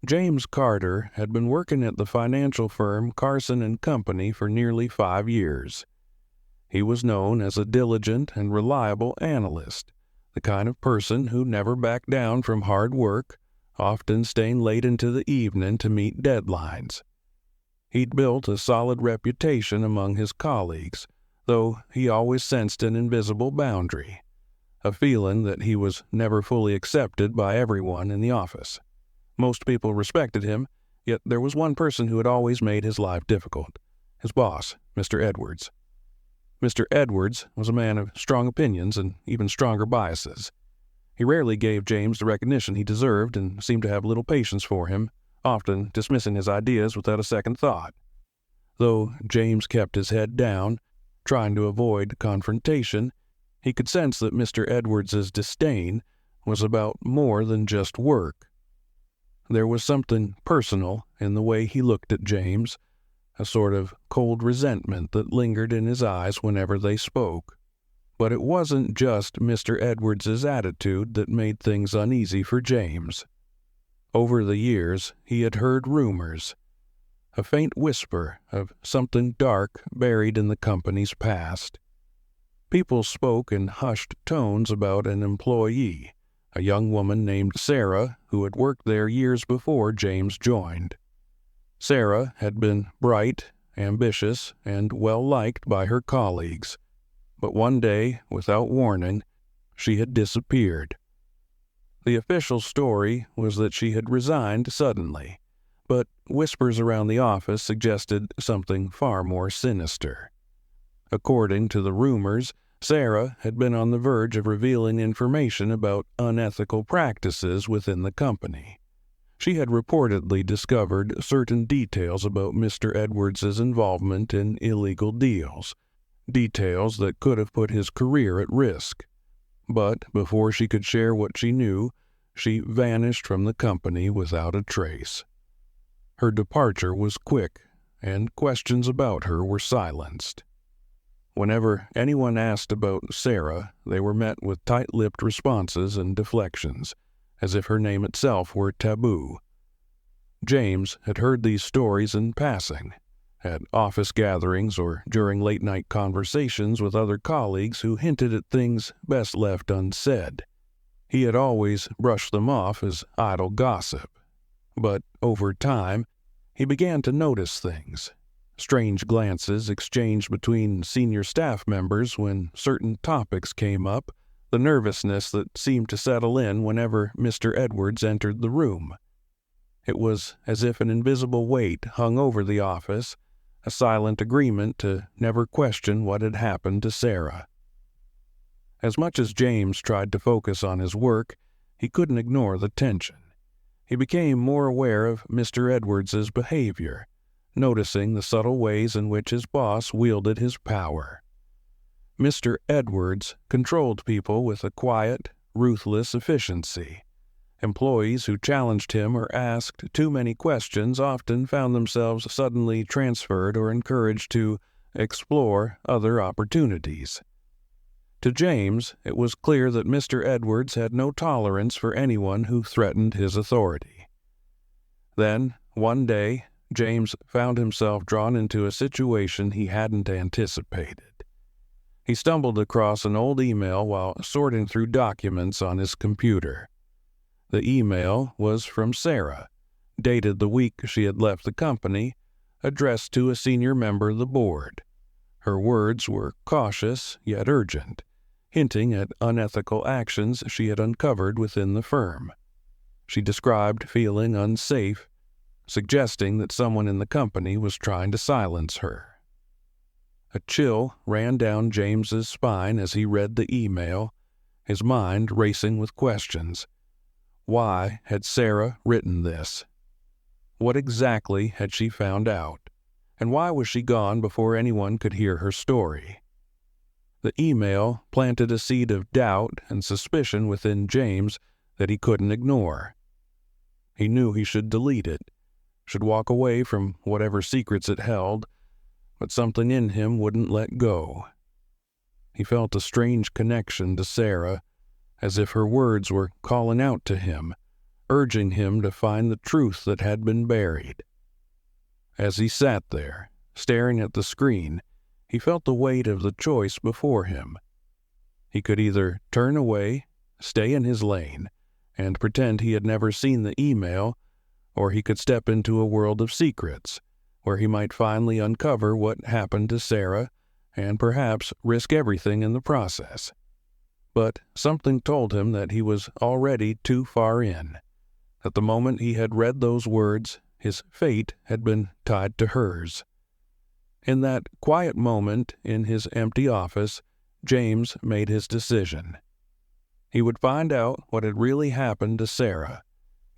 James Carter had been working at the financial firm Carson and Company for nearly 5 years. He was known as a diligent and reliable analyst, the kind of person who never backed down from hard work, often staying late into the evening to meet deadlines. He'd built a solid reputation among his colleagues, though he always sensed an invisible boundary, a feeling that he was never fully accepted by everyone in the office. Most people respected him, yet there was one person who had always made his life difficult: his boss, Mr. Edwards. Mr. Edwards was a man of strong opinions and even stronger biases. He rarely gave James the recognition he deserved and seemed to have little patience for him, often dismissing his ideas without a second thought. Though James kept his head down, trying to avoid confrontation, he could sense that Mr. Edwards's disdain was about more than just work. There was something personal in the way he looked at James, a sort of cold resentment that lingered in his eyes whenever they spoke. But it wasn't just Mr. Edwards's attitude that made things uneasy for James. Over the years, he had heard rumors, a faint whisper of something dark buried in the company's past. People spoke in hushed tones about an employee, a young woman named Sarah, who had worked there years before James joined. Sarah had been bright, ambitious, and well-liked by her colleagues, but one day, without warning, she had disappeared. The official story was that she had resigned suddenly, but whispers around the office suggested something far more sinister. According to the rumors, Sarah had been on the verge of revealing information about unethical practices within the company. She had reportedly discovered certain details about Mr. Edwards's involvement in illegal deals, details that could have put his career at risk. But before she could share what she knew, she vanished from the company without a trace. Her departure was quick, and questions about her were silenced. Whenever anyone asked about Sarah, they were met with tight-lipped responses and deflections, as if her name itself were taboo. James had heard these stories in passing, at office gatherings or during late-night conversations with other colleagues who hinted at things best left unsaid. He had always brushed them off as idle gossip. But over time, he began to notice things. Strange glances exchanged between senior staff members when certain topics came up, the nervousness that seemed to settle in whenever Mr. Edwards entered the room. It was as if an invisible weight hung over the office, a silent agreement to never question what had happened to Sarah. As much as James tried to focus on his work, he couldn't ignore the tension. He became more aware of Mr. Edwards's behavior, noticing the subtle ways in which his boss wielded his power. Mr. Edwards controlled people with a quiet, ruthless efficiency. Employees who challenged him or asked too many questions often found themselves suddenly transferred or encouraged to explore other opportunities. To James, it was clear that Mr. Edwards had no tolerance for anyone who threatened his authority. Then, one day, James found himself drawn into a situation he hadn't anticipated. He stumbled across an old email while sorting through documents on his computer. The email was from Sarah, dated the week she had left the company, addressed to a senior member of the board. Her words were cautious yet urgent, hinting at unethical actions she had uncovered within the firm. She described feeling unsafe, suggesting that someone in the company was trying to silence her. A chill ran down James's spine as he read the email, his mind racing with questions. Why had Sarah written this? What exactly had she found out? And why was she gone before anyone could hear her story? The email planted a seed of doubt and suspicion within James that he couldn't ignore. He knew he should delete it, should walk away from whatever secrets it held, but something in him wouldn't let go. He felt a strange connection to Sarah, as if her words were calling out to him, urging him to find the truth that had been buried. As he sat there, staring at the screen, he felt the weight of the choice before him. He could either turn away, stay in his lane, and pretend he had never seen the email, or he could step into a world of secrets, where he might finally uncover what happened to Sarah and perhaps risk everything in the process. But something told him that he was already too far in. At the moment he had read those words, his fate had been tied to hers. In that quiet moment in his empty office, James made his decision. He would find out what had really happened to Sarah,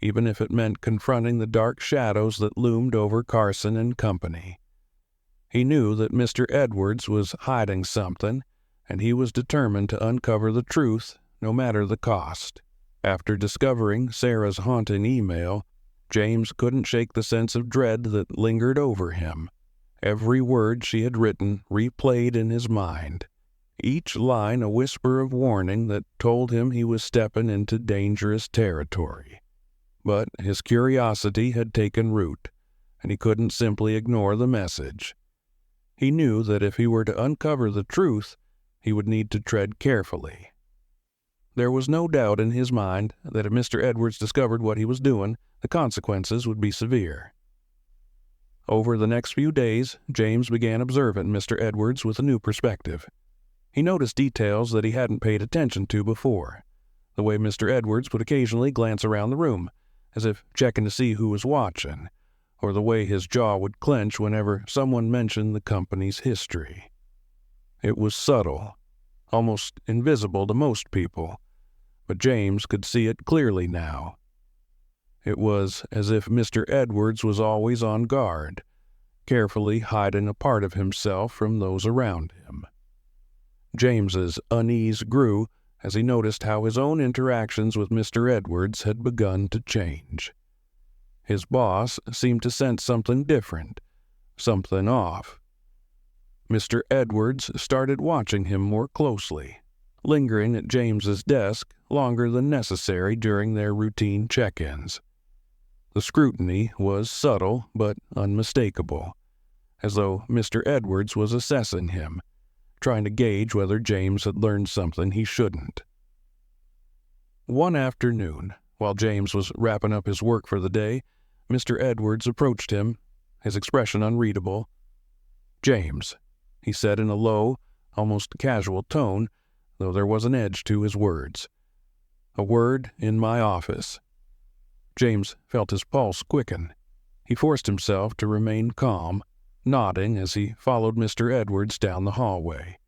even if it meant confronting the dark shadows that loomed over Carson and Company. He knew that Mr. Edwards was hiding something, and he was determined to uncover the truth, no matter the cost. After discovering Sarah's haunting email, James couldn't shake the sense of dread that lingered over him. Every word she had written replayed in his mind, each line a whisper of warning that told him he was stepping into dangerous territory. But his curiosity had taken root, and he couldn't simply ignore the message. He knew that if he were to uncover the truth, he would need to tread carefully. There was no doubt in his mind that if Mr. Edwards discovered what he was doing, the consequences would be severe. Over the next few days, James began observing Mr. Edwards with a new perspective. He noticed details that he hadn't paid attention to before. The way Mr. Edwards would occasionally glance around the room, as if checking to see who was watching, or the way his jaw would clench whenever someone mentioned the company's history. It was subtle, almost invisible to most people, but James could see it clearly now. It was as if Mr. Edwards was always on guard, carefully hiding a part of himself from those around him. James's unease grew as he noticed how his own interactions with Mr. Edwards had begun to change. His boss seemed to sense something different, something off. Mr. Edwards started watching him more closely, lingering at James's desk longer than necessary during their routine check-ins. The scrutiny was subtle but unmistakable, as though Mr. Edwards was assessing him, trying to gauge whether James had learned something he shouldn't. One afternoon, while James was wrapping up his work for the day, Mr. Edwards approached him, his expression unreadable. "James," he said in a low, almost casual tone, though there was an edge to his words. "A word in my office." James felt his pulse quicken. He forced himself to remain calm, nodding as he followed Mr. Edwards down the hallway.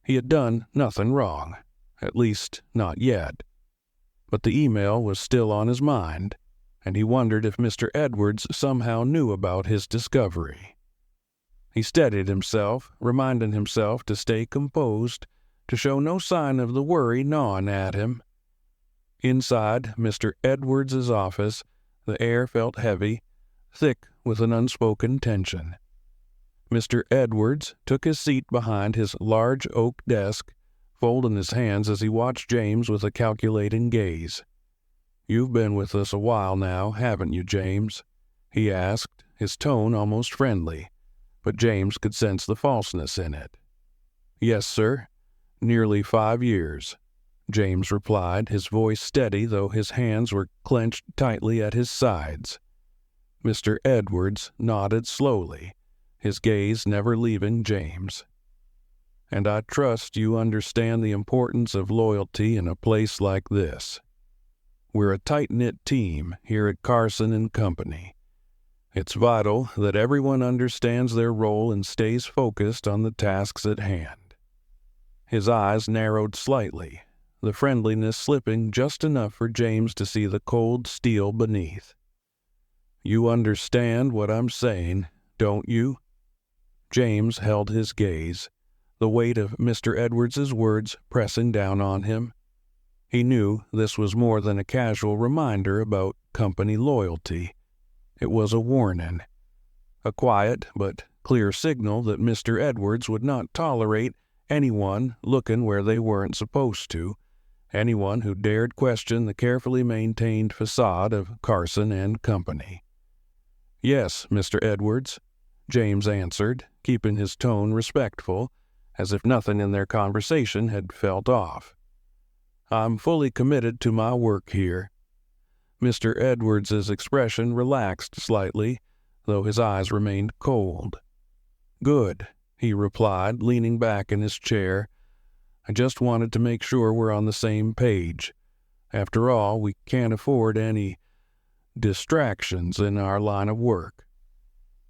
He had done nothing wrong, at least not yet. But the email was still on his mind, and he wondered if Mr. Edwards somehow knew about his discovery. He steadied himself, reminding himself to stay composed, to show no sign of the worry gnawing at him. Inside Mr. Edwards's office, the air felt heavy, thick with an unspoken tension. Mr. Edwards took his seat behind his large oak desk, folding his hands as he watched James with a calculating gaze. "You've been with us a while now, haven't you, James?" he asked, his tone almost friendly, but James could sense the falseness in it. "Yes, sir. Nearly 5 years," James replied, his voice steady though his hands were clenched tightly at his sides. Mr. Edwards nodded slowly, his gaze never leaving James. "And I trust you understand the importance of loyalty in a place like this. We're a tight-knit team here at Carson and Company. It's vital that everyone understands their role and stays focused on the tasks at hand." His eyes narrowed slightly, the friendliness slipping just enough for James to see the cold steel beneath. "You understand what I'm saying, don't you?" James held his gaze, the weight of Mr. Edwards's words pressing down on him. He knew this was more than a casual reminder about company loyalty. It was a warning, a quiet but clear signal that Mr. Edwards would not tolerate anyone looking where they weren't supposed to, anyone who dared question the carefully maintained facade of Carson and Company. "Yes, Mr. Edwards," James answered, keeping his tone respectful, as if nothing in their conversation had felt off. "I'm fully committed to my work here." Mr. Edwards's expression relaxed slightly, though his eyes remained cold. "Good," he replied, leaning back in his chair. "I just wanted to make sure we're on the same page. After all, we can't afford any distractions in our line of work."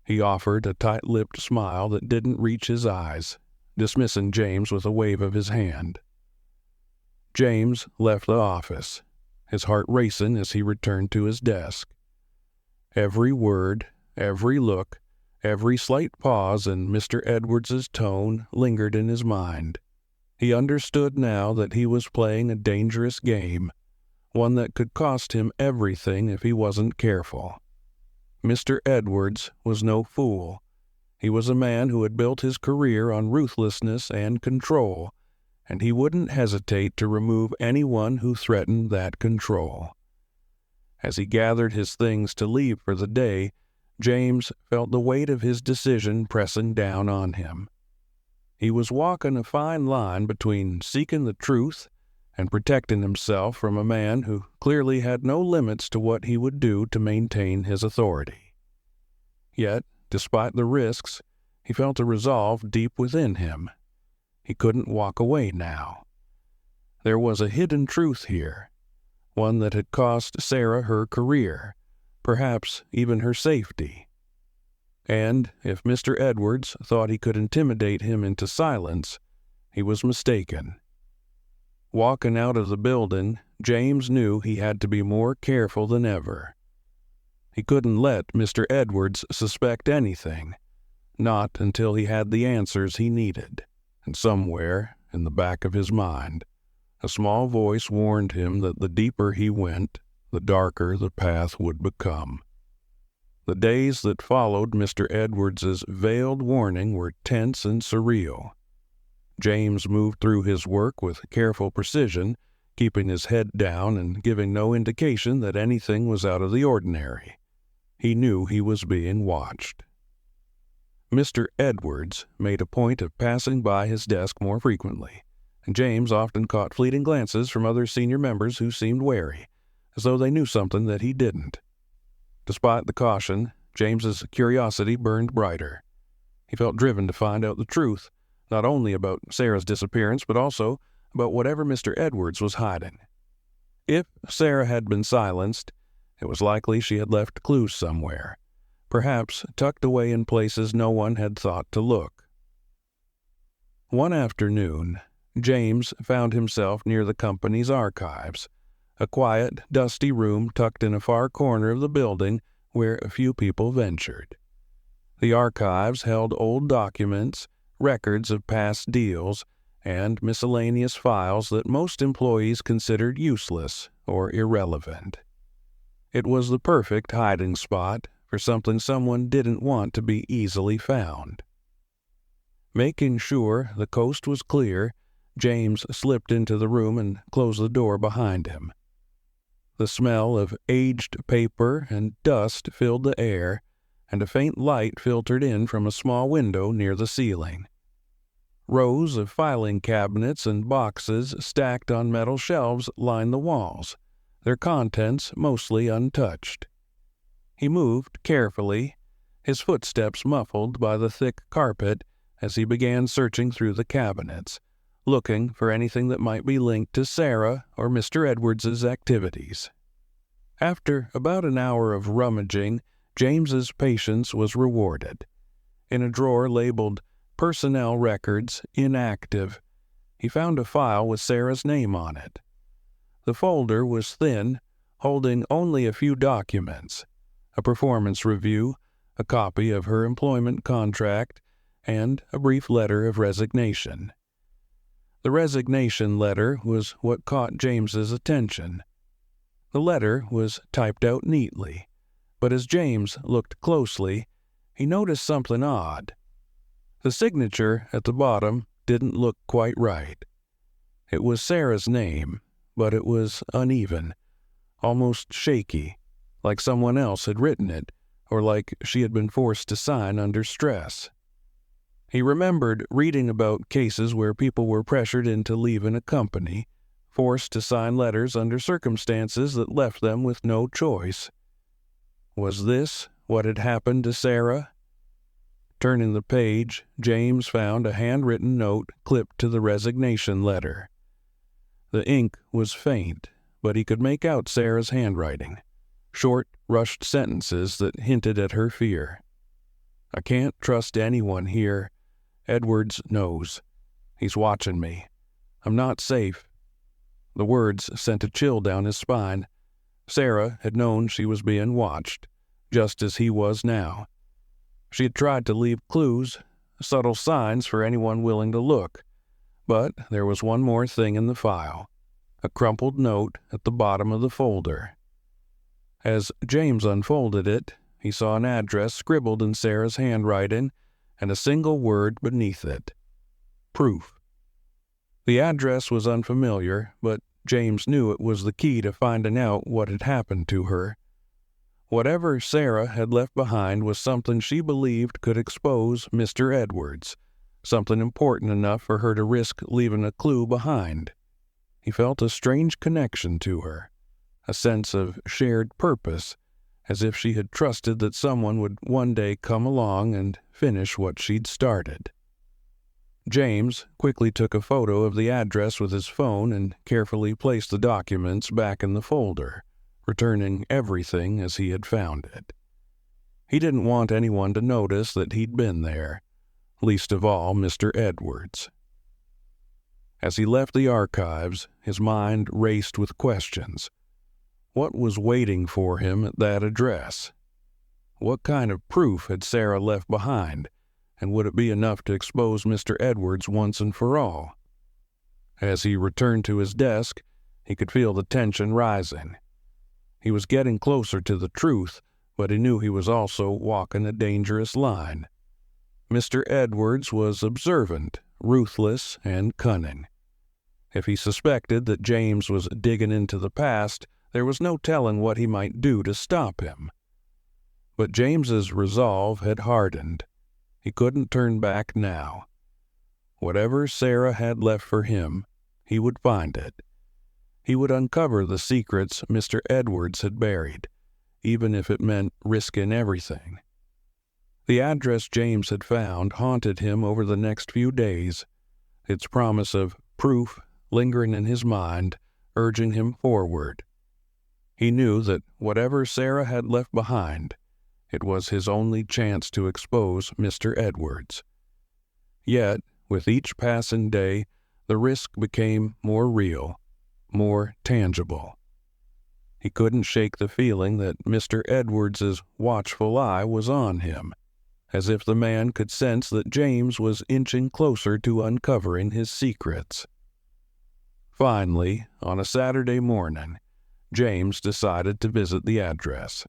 He offered a tight-lipped smile that didn't reach his eyes, dismissing James with a wave of his hand. James left the office, his heart racing as he returned to his desk. Every word, every look, every slight pause in Mr. Edwards's tone lingered in his mind. He understood now that he was playing a dangerous game, one that could cost him everything if he wasn't careful. Mr. Edwards was no fool. He was a man who had built his career on ruthlessness and control, and he wouldn't hesitate to remove anyone who threatened that control. As he gathered his things to leave for the day, James felt the weight of his decision pressing down on him. He was walking a fine line between seeking the truth and protecting himself from a man who clearly had no limits to what he would do to maintain his authority. Yet, despite the risks, he felt a resolve deep within him. He couldn't walk away now. There was a hidden truth here, one that had cost Sarah her career, perhaps even her safety. And if Mr. Edwards thought he could intimidate him into silence, he was mistaken. Walking out of the building, James knew he had to be more careful than ever. He couldn't let Mr. Edwards suspect anything, not until he had the answers he needed. And somewhere, in the back of his mind, a small voice warned him that the deeper he went, the darker the path would become. The days that followed Mr. Edwards's veiled warning were tense and surreal. James moved through his work with careful precision, keeping his head down and giving no indication that anything was out of the ordinary. He knew he was being watched. Mr. Edwards made a point of passing by his desk more frequently, and James often caught fleeting glances from other senior members who seemed wary, as though they knew something that he didn't. Despite the caution, James's curiosity burned brighter. He felt driven to find out the truth, not only about Sarah's disappearance, but also about whatever Mr. Edwards was hiding. If Sarah had been silenced, it was likely she had left clues somewhere, perhaps tucked away in places no one had thought to look. One afternoon, James found himself near the company's archives, a quiet, dusty room tucked in a far corner of the building where a few people ventured. The archives held old documents, records of past deals, and miscellaneous files that most employees considered useless or irrelevant. It was the perfect hiding spot for something someone didn't want to be easily found. Making sure the coast was clear, James slipped into the room and closed the door behind him. The smell of aged paper and dust filled the air, and a faint light filtered in from a small window near the ceiling. Rows of filing cabinets and boxes stacked on metal shelves lined the walls, their contents mostly untouched. He moved carefully, his footsteps muffled by the thick carpet as he began searching through the cabinets, looking for anything that might be linked to Sarah or Mr. Edwards's activities. After about an hour of rummaging, James's patience was rewarded. In a drawer labeled Personnel Records Inactive, he found a file with Sarah's name on it. The folder was thin, holding only a few documents: a performance review, a copy of her employment contract, and a brief letter of resignation. The resignation letter was what caught James's attention. The letter was typed out neatly, but as James looked closely, he noticed something odd. The signature at the bottom didn't look quite right. It was Sarah's name, but it was uneven, almost shaky, like someone else had written it, or like she had been forced to sign under stress. He remembered reading about cases where people were pressured into leaving a company, forced to sign letters under circumstances that left them with no choice. Was this what had happened to Sarah? Turning the page, James found a handwritten note clipped to the resignation letter. The ink was faint, but he could make out Sarah's handwriting, short, rushed sentences that hinted at her fear. "I can't trust anyone here. Edwards knows. He's watching me. I'm not safe." The words sent a chill down his spine. Sarah had known she was being watched, just as he was now. She had tried to leave clues, subtle signs for anyone willing to look, but there was one more thing in the file, a crumpled note at the bottom of the folder. As James unfolded it, he saw an address scribbled in Sarah's handwriting and a single word beneath it: proof. The address was unfamiliar, but James knew it was the key to finding out what had happened to her. Whatever Sarah had left behind was something she believed could expose Mr. Edwards, something important enough for her to risk leaving a clue behind. He felt a strange connection to her, a sense of shared purpose, as if she had trusted that someone would one day come along and finish what she'd started. James quickly took a photo of the address with his phone and carefully placed the documents back in the folder, returning everything as he had found it. He didn't want anyone to notice that he'd been there, least of all Mr. Edwards. As he left the archives, his mind raced with questions. What was waiting for him at that address? What kind of proof had Sarah left behind, and would it be enough to expose Mr. Edwards once and for all? As he returned to his desk, he could feel the tension rising. He was getting closer to the truth, but he knew he was also walking a dangerous line. Mr. Edwards was observant, ruthless, and cunning. If he suspected that James was digging into the past, there was no telling what he might do to stop him. But James's resolve had hardened. He couldn't turn back now. Whatever Sarah had left for him, he would find it. He would uncover the secrets Mr. Edwards had buried, even if it meant risking everything. The address James had found haunted him over the next few days, its promise of proof lingering in his mind, urging him forward. He knew that whatever Sarah had left behind, it was his only chance to expose Mr. Edwards. Yet, with each passing day, the risk became more real, more tangible. He couldn't shake the feeling that Mr. Edwards's watchful eye was on him, as if the man could sense that James was inching closer to uncovering his secrets. Finally, on a Saturday morning, James decided to visit the address.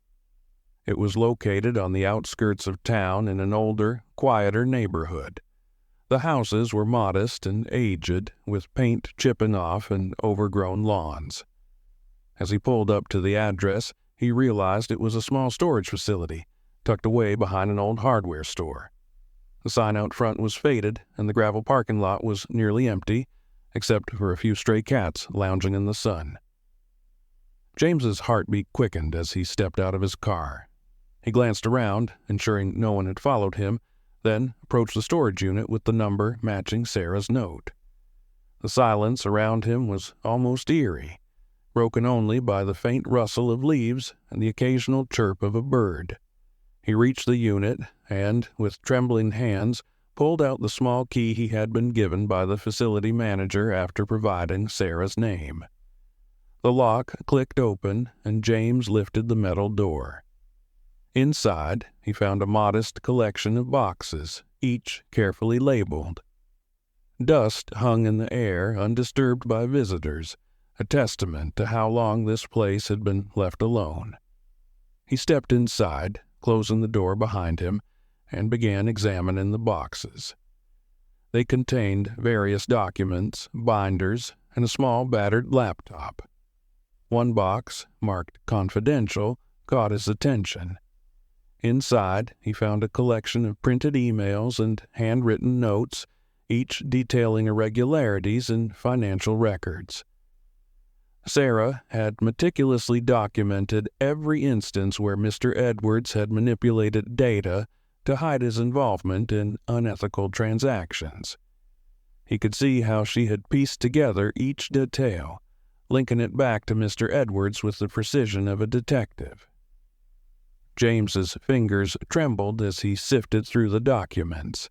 It was located on the outskirts of town in an older, quieter neighborhood. The houses were modest and aged, with paint chipping off and overgrown lawns. As he pulled up to the address, he realized it was a small storage facility, tucked away behind an old hardware store. The sign out front was faded, and the gravel parking lot was nearly empty, except for a few stray cats lounging in the sun. James's heartbeat quickened as he stepped out of his car. He glanced around, ensuring no one had followed him, then approached the storage unit with the number matching Sarah's note. The silence around him was almost eerie, broken only by the faint rustle of leaves and the occasional chirp of a bird. He reached the unit and, with trembling hands, pulled out the small key he had been given by the facility manager after providing Sarah's name. The lock clicked open, and James lifted the metal door. Inside, he found a modest collection of boxes, each carefully labeled. Dust hung in the air, undisturbed by visitors, a testament to how long this place had been left alone. He stepped inside, closing the door behind him, and began examining the boxes. They contained various documents, binders, and a small battered laptop. One box, marked confidential, caught his attention. Inside, he found a collection of printed emails and handwritten notes, each detailing irregularities in financial records. Sarah had meticulously documented every instance where Mr. Edwards had manipulated data to hide his involvement in unethical transactions. He could see how she had pieced together each detail, linking it back to Mr. Edwards with the precision of a detective. James's fingers trembled as he sifted through the documents.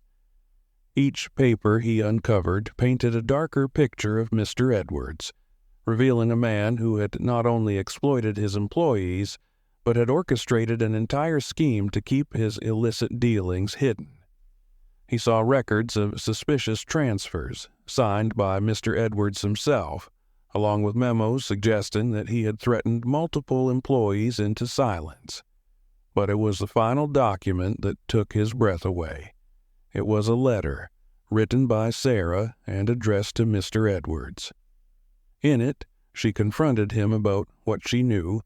Each paper he uncovered painted a darker picture of Mr. Edwards, revealing a man who had not only exploited his employees, but had orchestrated an entire scheme to keep his illicit dealings hidden. He saw records of suspicious transfers, signed by Mr. Edwards himself, along with memos suggesting that he had threatened multiple employees into silence. But it was the final document that took his breath away. It was a letter, written by Sarah and addressed to Mr. Edwards. In it, she confronted him about what she knew,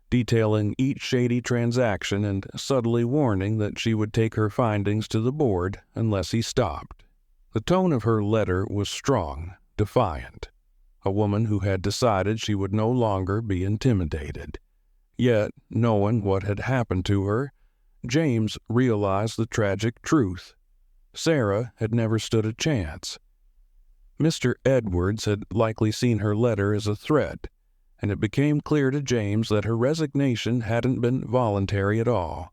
detailing each shady transaction and subtly warning that she would take her findings to the board unless he stopped. The tone of her letter was strong, defiant. A woman who had decided she would no longer be intimidated. Yet, knowing what had happened to her, James realized the tragic truth. Sarah had never stood a chance. Mr. Edwards had likely seen her letter as a threat, and it became clear to James that her resignation hadn't been voluntary at all.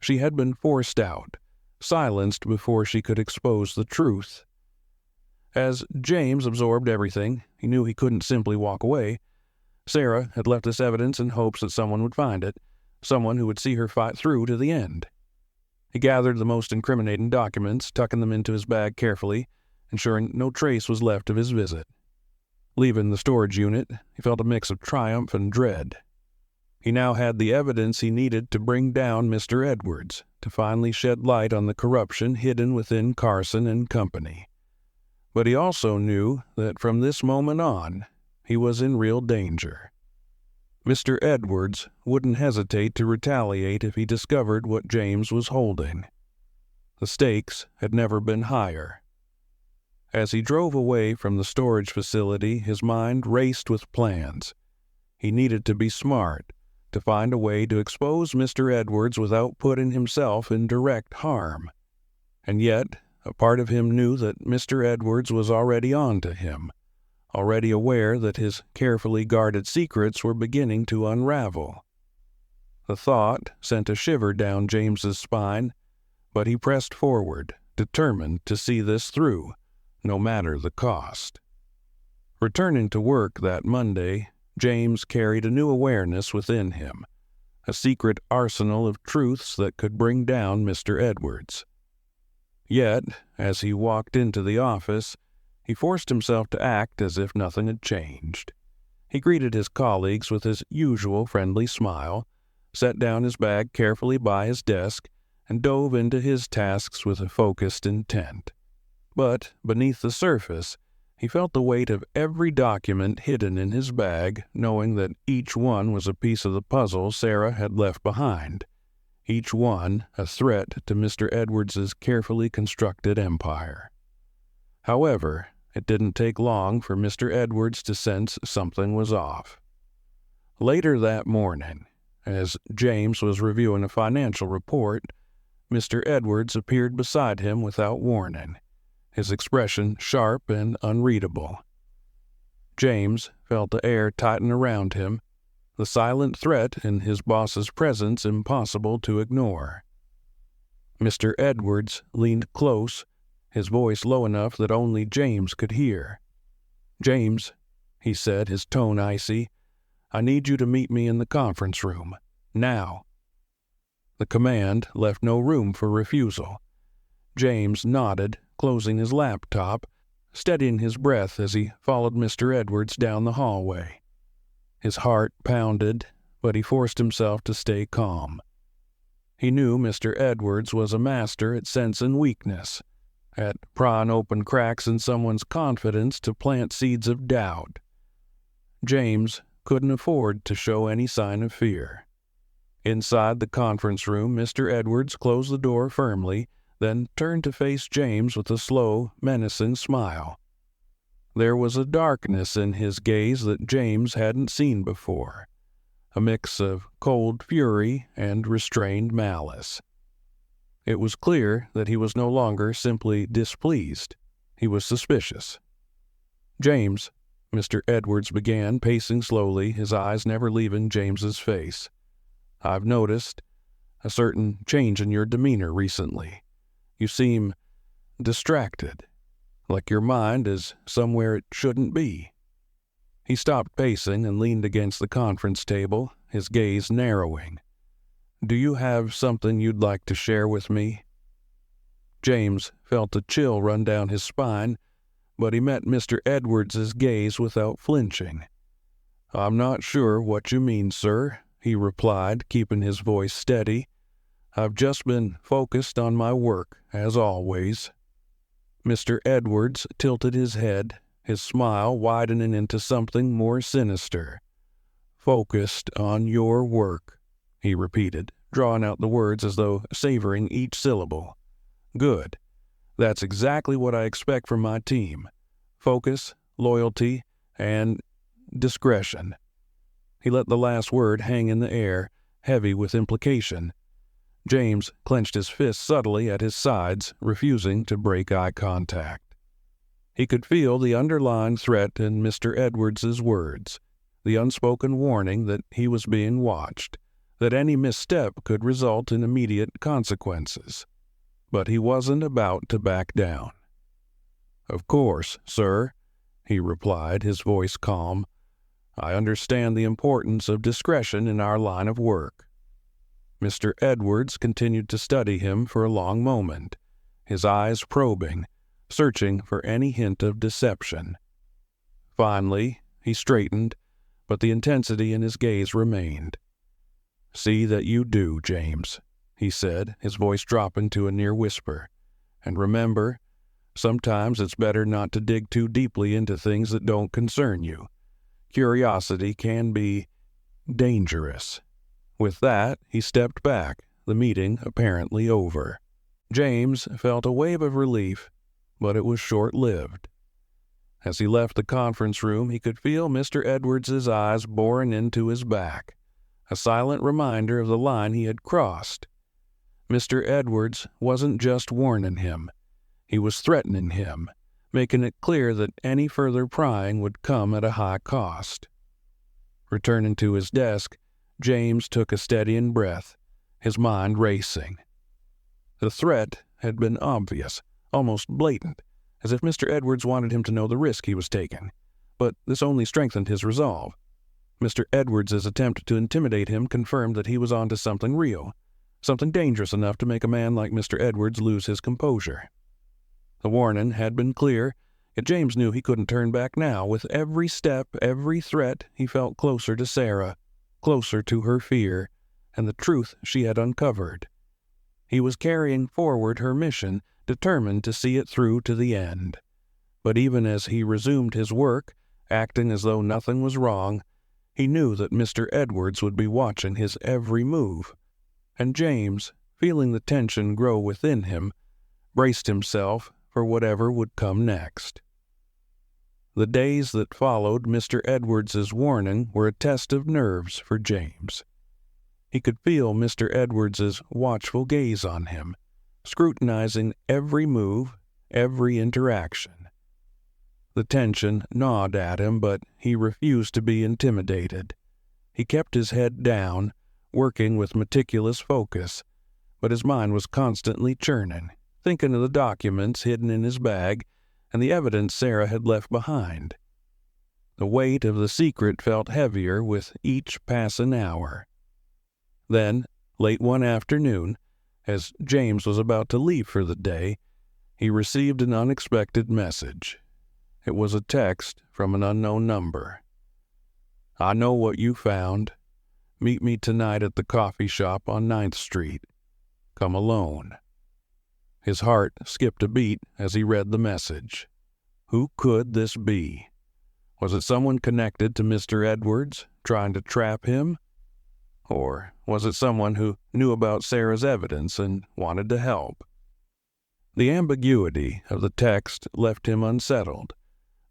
She had been forced out, silenced before she could expose the truth. As James absorbed everything, he knew he couldn't simply walk away. Sarah had left this evidence in hopes that someone would find it, someone who would see her fight through to the end. He gathered the most incriminating documents, tucking them into his bag carefully, ensuring no trace was left of his visit. Leaving the storage unit, he felt a mix of triumph and dread. He now had the evidence he needed to bring down Mr. Edwards, to finally shed light on the corruption hidden within Carson and Company. But he also knew that from this moment on, he was in real danger. Mr. Edwards wouldn't hesitate to retaliate if he discovered what James was holding. The stakes had never been higher. As he drove away from the storage facility, his mind raced with plans. He needed to be smart, to find a way to expose Mr. Edwards without putting himself in direct harm. And yet, a part of him knew that Mr. Edwards was already on to him, already aware that his carefully guarded secrets were beginning to unravel. The thought sent a shiver down James's spine, but he pressed forward, determined to see this through, no matter the cost. Returning to work that Monday, James carried a new awareness within him, a secret arsenal of truths that could bring down Mr. Edwards. Yet, as he walked into the office, he forced himself to act as if nothing had changed. He greeted his colleagues with his usual friendly smile, set down his bag carefully by his desk, and dove into his tasks with a focused intent. But beneath the surface, he felt the weight of every document hidden in his bag, knowing that each one was a piece of the puzzle Sarah had left behind, each one a threat to Mr. Edwards's carefully constructed empire. However, it didn't take long for Mr. Edwards to sense something was off. Later that morning, as James was reviewing a financial report, Mr. Edwards appeared beside him without warning, his expression sharp and unreadable. James felt the air tighten around him, the silent threat in his boss's presence impossible to ignore. Mr. Edwards leaned close, his voice low enough that only James could hear. "James," he said, his tone icy, "I need you to meet me in the conference room. Now." The command left no room for refusal. James nodded, closing his laptop, steadying his breath as he followed Mr. Edwards down the hallway. His heart pounded, but he forced himself to stay calm. He knew Mr. Edwards was a master at sensing weakness. at prying open cracks in someone's confidence to plant seeds of doubt. James couldn't afford to show any sign of fear. Inside the conference room, Mr. Edwards closed the door firmly, then turned to face James with a slow, menacing smile. There was a darkness in his gaze that James hadn't seen before, a mix of cold fury and restrained malice. It was clear that he was no longer simply displeased. He was suspicious. "James," Mr. Edwards began, pacing slowly, his eyes never leaving James's face, "I've noticed a certain change in your demeanor recently. You seem distracted, like your mind is somewhere it shouldn't be." He stopped pacing and leaned against the conference table, his gaze narrowing. "Do you have something you'd like to share with me?" James felt a chill run down his spine, but he met Mr. Edwards's gaze without flinching. "I'm not sure what you mean, sir," he replied, keeping his voice steady. "I've just been focused on my work, as always." Mr. Edwards tilted his head, his smile widening into something more sinister. "Focused on your work," he repeated, drawing out the words as though savoring each syllable. "Good. That's exactly what I expect from my team. Focus, loyalty, and discretion." He let the last word hang in the air, heavy with implication. James clenched his fists subtly at his sides, refusing to break eye contact. He could feel the underlying threat in Mr. Edwards's words, the unspoken warning that he was being watched, that any misstep could result in immediate consequences. But he wasn't about to back down. "Of course, sir," he replied, his voice calm. "I understand the importance of discretion in our line of work." Mr. Edwards continued to study him for a long moment, his eyes probing, searching for any hint of deception. Finally, he straightened, but the intensity in his gaze remained. "See that you do, James," he said, his voice dropping to a near whisper. "And remember, sometimes it's better not to dig too deeply into things that don't concern you. Curiosity can be dangerous." With that, he stepped back, the meeting apparently over. James felt a wave of relief, but it was short-lived. As he left the conference room, he could feel Mr. Edwards's eyes boring into his back, a silent reminder of the line he had crossed. Mr. Edwards wasn't just warning him. He was threatening him, making it clear that any further prying would come at a high cost. Returning to his desk, James took a steadying breath, his mind racing. The threat had been obvious, almost blatant, as if Mr. Edwards wanted him to know the risk he was taking. But this only strengthened his resolve. Mr. Edwards's attempt to intimidate him confirmed that he was onto something real, something dangerous enough to make a man like Mr. Edwards lose his composure. The warning had been clear, yet James knew he couldn't turn back now. With every step, every threat, he felt closer to Sarah, closer to her fear, and the truth she had uncovered. He was carrying forward her mission, determined to see it through to the end. But even as he resumed his work, acting as though nothing was wrong, he knew that Mr. Edwards would be watching his every move, and James, feeling the tension grow within him, braced himself for whatever would come next. The days that followed Mr. Edwards's warning were a test of nerves for James. He could feel Mr. Edwards's watchful gaze on him, scrutinizing every move, every interaction. The tension gnawed at him, but he refused to be intimidated. He kept his head down, working with meticulous focus, but his mind was constantly churning, thinking of the documents hidden in his bag and the evidence Sarah had left behind. The weight of the secret felt heavier with each passing hour. Then, late one afternoon, as James was about to leave for the day, he received an unexpected message. It was a text from an unknown number. "I know what you found. Meet me tonight at the coffee shop on 9th Street. Come alone." His heart skipped a beat as he read the message. Who could this be? Was it someone connected to Mr. Edwards, trying to trap him? Or was it someone who knew about Sarah's evidence and wanted to help? The ambiguity of the text left him unsettled,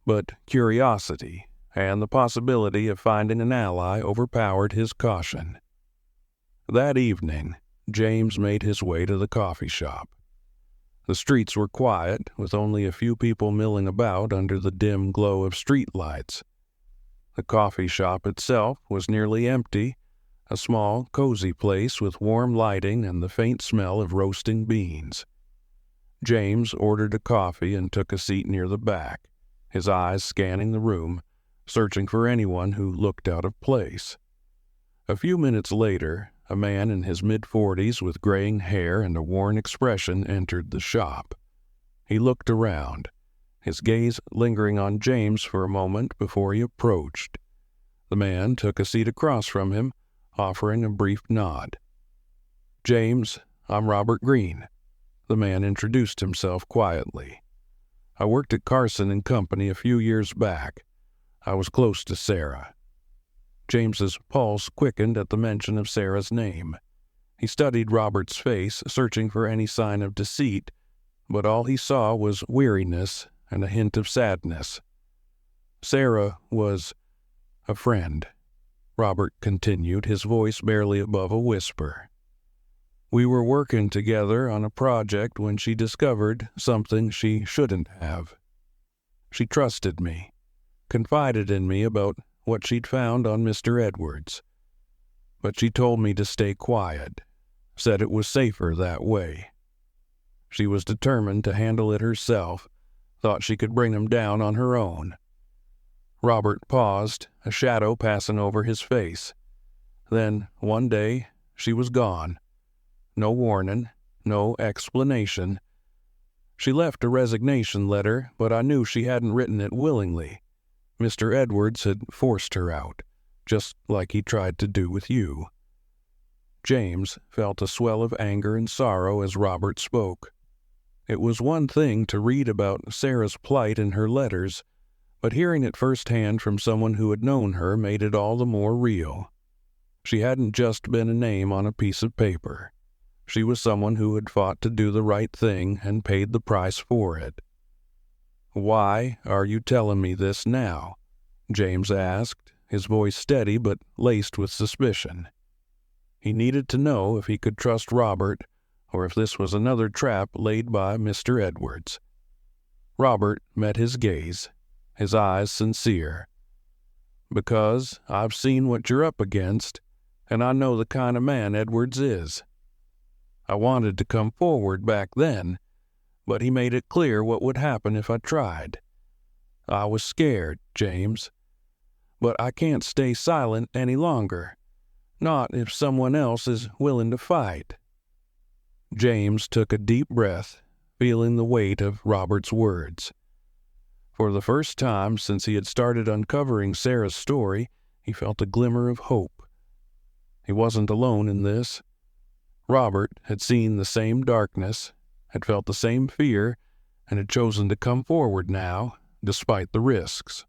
but curiosity and the possibility of finding an ally overpowered his caution. That evening, James made his way to the coffee shop. The streets were quiet, with only a few people milling about under the dim glow of street lights. The coffee shop itself was nearly empty, a small, cozy place with warm lighting and the faint smell of roasting beans. James ordered a coffee and took a seat near the back, his eyes scanning the room, searching for anyone who looked out of place. A few minutes later, a man in his mid-40s with graying hair and a worn expression entered the shop. He looked around, his gaze lingering on James for a moment before he approached. The man took a seat across from him, offering a brief nod. "James, I'm Robert Greene." The man introduced himself quietly. "I worked at Carson and Company a few years back. I was close to Sarah." James's pulse quickened at the mention of Sarah's name. He studied Robert's face, searching for any sign of deceit, but all he saw was weariness and a hint of sadness. "Sarah was a friend," Robert continued, his voice barely above a whisper. "We were working together on a project when she discovered something she shouldn't have. She trusted me, confided in me about what she'd found on Mr. Edwards. But she told me to stay quiet, said it was safer that way. She was determined to handle it herself, thought she could bring him down on her own." Robert paused, a shadow passing over his face. Then, one day, she was gone. No warning, no explanation. She left a resignation letter, but I knew she hadn't written it willingly. Mr. Edwards had forced her out, just like he tried to do with you. James felt a swell of anger and sorrow as Robert spoke. It was one thing to read about Sarah's plight in her letters, but hearing it firsthand from someone who had known her made it all the more real. She hadn't just been a name on a piece of paper. She was someone who had fought to do the right thing and paid the price for it. "Why are you telling me this now?" James asked, his voice steady but laced with suspicion. He needed to know if he could trust Robert or if this was another trap laid by Mr. Edwards. Robert met his gaze, his eyes sincere. "Because I've seen what you're up against, and I know the kind of man Edwards is. I wanted to come forward back then, but he made it clear what would happen if I tried. I was scared, James. But I can't stay silent any longer, not if someone else is willing to fight." James took a deep breath, feeling the weight of Robert's words. For the first time since he had started uncovering Sarah's story, he felt a glimmer of hope. He wasn't alone in this. Robert had seen the same darkness, had felt the same fear, and had chosen to come forward now, despite the risks.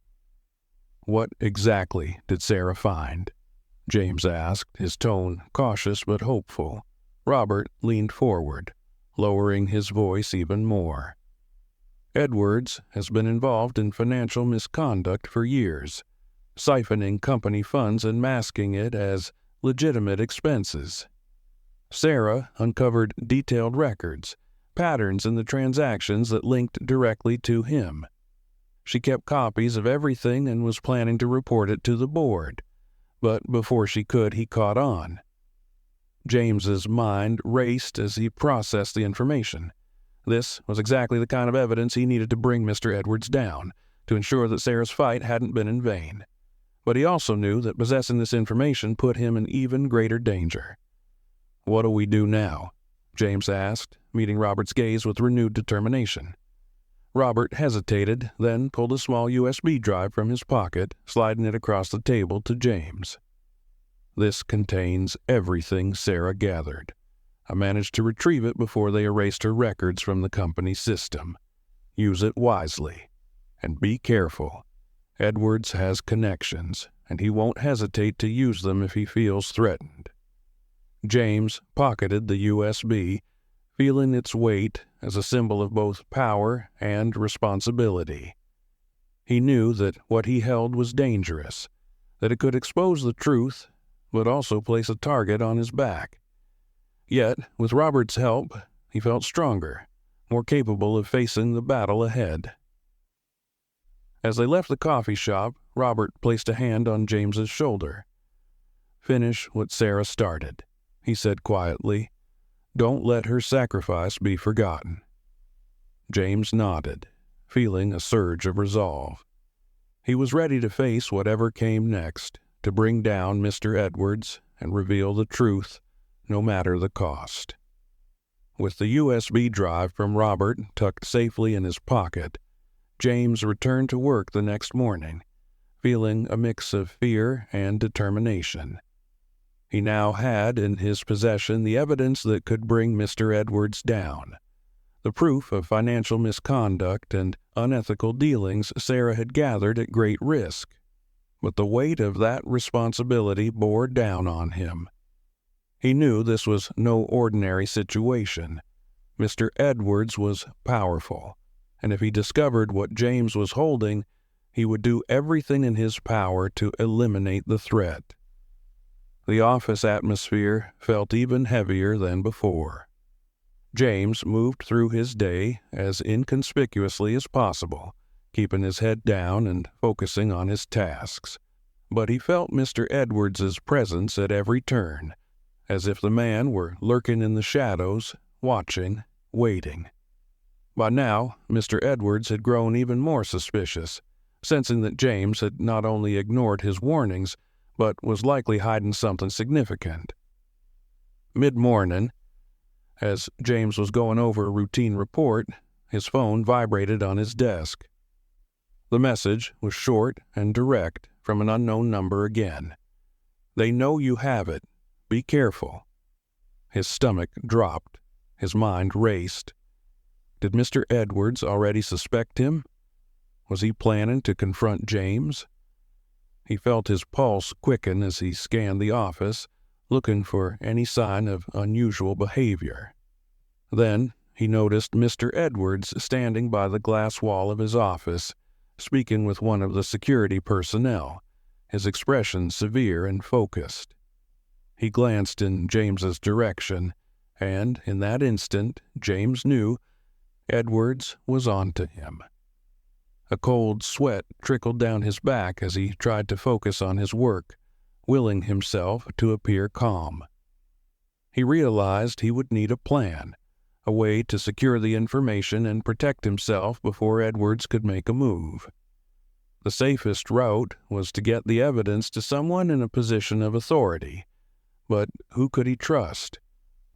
"What exactly did Sarah find?" James asked, his tone cautious but hopeful. Robert leaned forward, lowering his voice even more. "Edwards has been involved in financial misconduct for years, siphoning company funds and masking it as legitimate expenses. Sarah uncovered detailed records, patterns in the transactions that linked directly to him. She kept copies of everything and was planning to report it to the board, but before she could, he caught on." James's mind raced as he processed the information. This was exactly the kind of evidence he needed to bring Mr. Edwards down, to ensure that Sarah's fight hadn't been in vain. But he also knew that possessing this information put him in even greater danger. "What do we do now?" James asked, meeting Robert's gaze with renewed determination. Robert hesitated, then pulled a small USB drive from his pocket, sliding it across the table to James. "This contains everything Sarah gathered. I managed to retrieve it before they erased her records from the company system. Use it wisely. And be careful. Edwards has connections, and he won't hesitate to use them if he feels threatened." James pocketed the USB, feeling its weight as a symbol of both power and responsibility. He knew that what he held was dangerous, that it could expose the truth, but also place a target on his back. Yet, with Robert's help, he felt stronger, more capable of facing the battle ahead. As they left the coffee shop, Robert placed a hand on James's shoulder. "Finish what Sarah started," he said quietly. "Don't let her sacrifice be forgotten." James nodded, feeling a surge of resolve. He was ready to face whatever came next, to bring down Mr. Edwards and reveal the truth, no matter the cost. With the USB drive from Robert tucked safely in his pocket, James returned to work the next morning, feeling a mix of fear and determination. He now had in his possession the evidence that could bring Mr. Edwards down, the proof of financial misconduct and unethical dealings Sarah had gathered at great risk. But the weight of that responsibility bore down on him. He knew this was no ordinary situation. Mr. Edwards was powerful, and if he discovered what James was holding, he would do everything in his power to eliminate the threat. The office atmosphere felt even heavier than before. James moved through his day as inconspicuously as possible, keeping his head down and focusing on his tasks. But he felt Mr. Edwards's presence at every turn, as if the man were lurking in the shadows, watching, waiting. By now, Mr. Edwards had grown even more suspicious, sensing that James had not only ignored his warnings, but was likely hiding something significant. Mid-morning, as James was going over a routine report, his phone vibrated on his desk. The message was short and direct from an unknown number again. "They know you have it. Be careful." His stomach dropped. His mind raced. Did Mr. Edwards already suspect him? Was he planning to confront James? He felt his pulse quicken as he scanned the office, looking for any sign of unusual behavior. Then he noticed Mr. Edwards standing by the glass wall of his office, speaking with one of the security personnel, his expression severe and focused. He glanced in James's direction, and in that instant James knew Edwards was on to him. A cold sweat trickled down his back as he tried to focus on his work, willing himself to appear calm. He realized he would need a plan, a way to secure the information and protect himself before Edwards could make a move. The safest route was to get the evidence to someone in a position of authority. But who could he trust?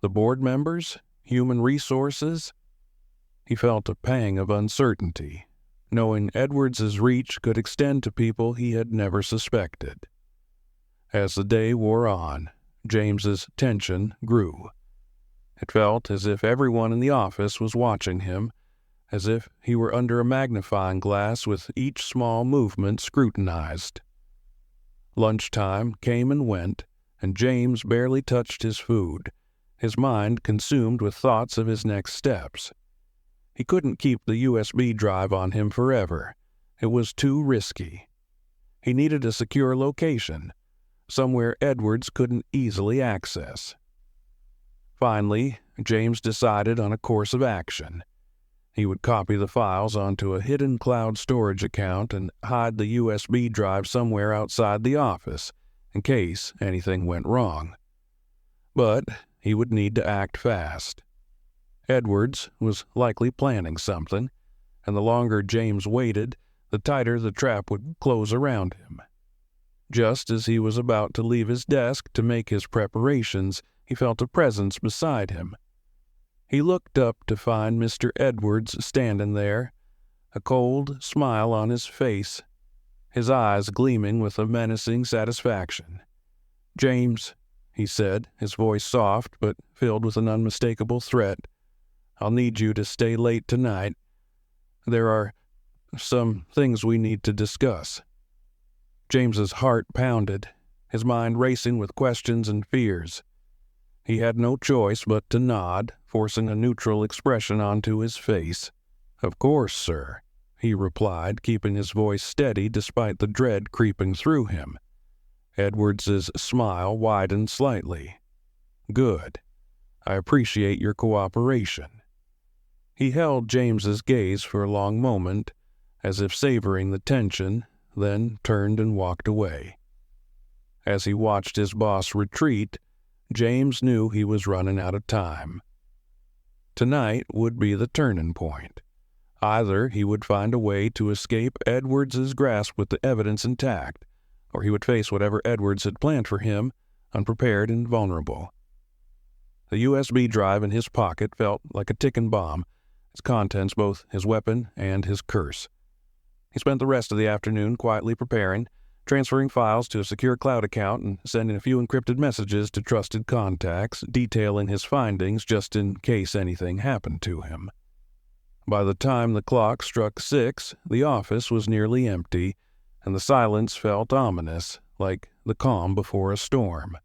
The board members? Human resources? He felt a pang of uncertainty, knowing Edwards's reach could extend to people he had never suspected. As the day wore on, James's tension grew. It felt as if everyone in the office was watching him, as if he were under a magnifying glass with each small movement scrutinized. Lunchtime came and went, and James barely touched his food, his mind consumed with thoughts of his next steps. He couldn't keep the USB drive on him forever. It was too risky. He needed a secure location, somewhere Edwards couldn't easily access. Finally, James decided on a course of action. He would copy the files onto a hidden cloud storage account and hide the USB drive somewhere outside the office, in case anything went wrong. But he would need to act fast. Edwards was likely planning something, and the longer James waited, the tighter the trap would close around him. Just as he was about to leave his desk to make his preparations, he felt a presence beside him. He looked up to find Mr. Edwards standing there, a cold smile on his face, his eyes gleaming with a menacing satisfaction. "James," he said, his voice soft but filled with an unmistakable threat. "I'll need you to stay late tonight. There are some things we need to discuss." James's heart pounded, his mind racing with questions and fears. He had no choice but to nod, forcing a neutral expression onto his face. "Of course, sir," he replied, keeping his voice steady despite the dread creeping through him. Edwards's smile widened slightly. "Good. I appreciate your cooperation." He held James's gaze for a long moment, as if savoring the tension, then turned and walked away. As he watched his boss retreat, James knew he was running out of time. Tonight would be the turning point. Either he would find a way to escape Edwards's grasp with the evidence intact, or he would face whatever Edwards had planned for him, unprepared and vulnerable. The USB drive in his pocket felt like a ticking bomb, its contents both his weapon and his curse. He spent the rest of the afternoon quietly preparing, transferring files to a secure cloud account and sending a few encrypted messages to trusted contacts, detailing his findings just in case anything happened to him. By the time the clock struck 6, the office was nearly empty, and the silence felt ominous, like the calm before a storm.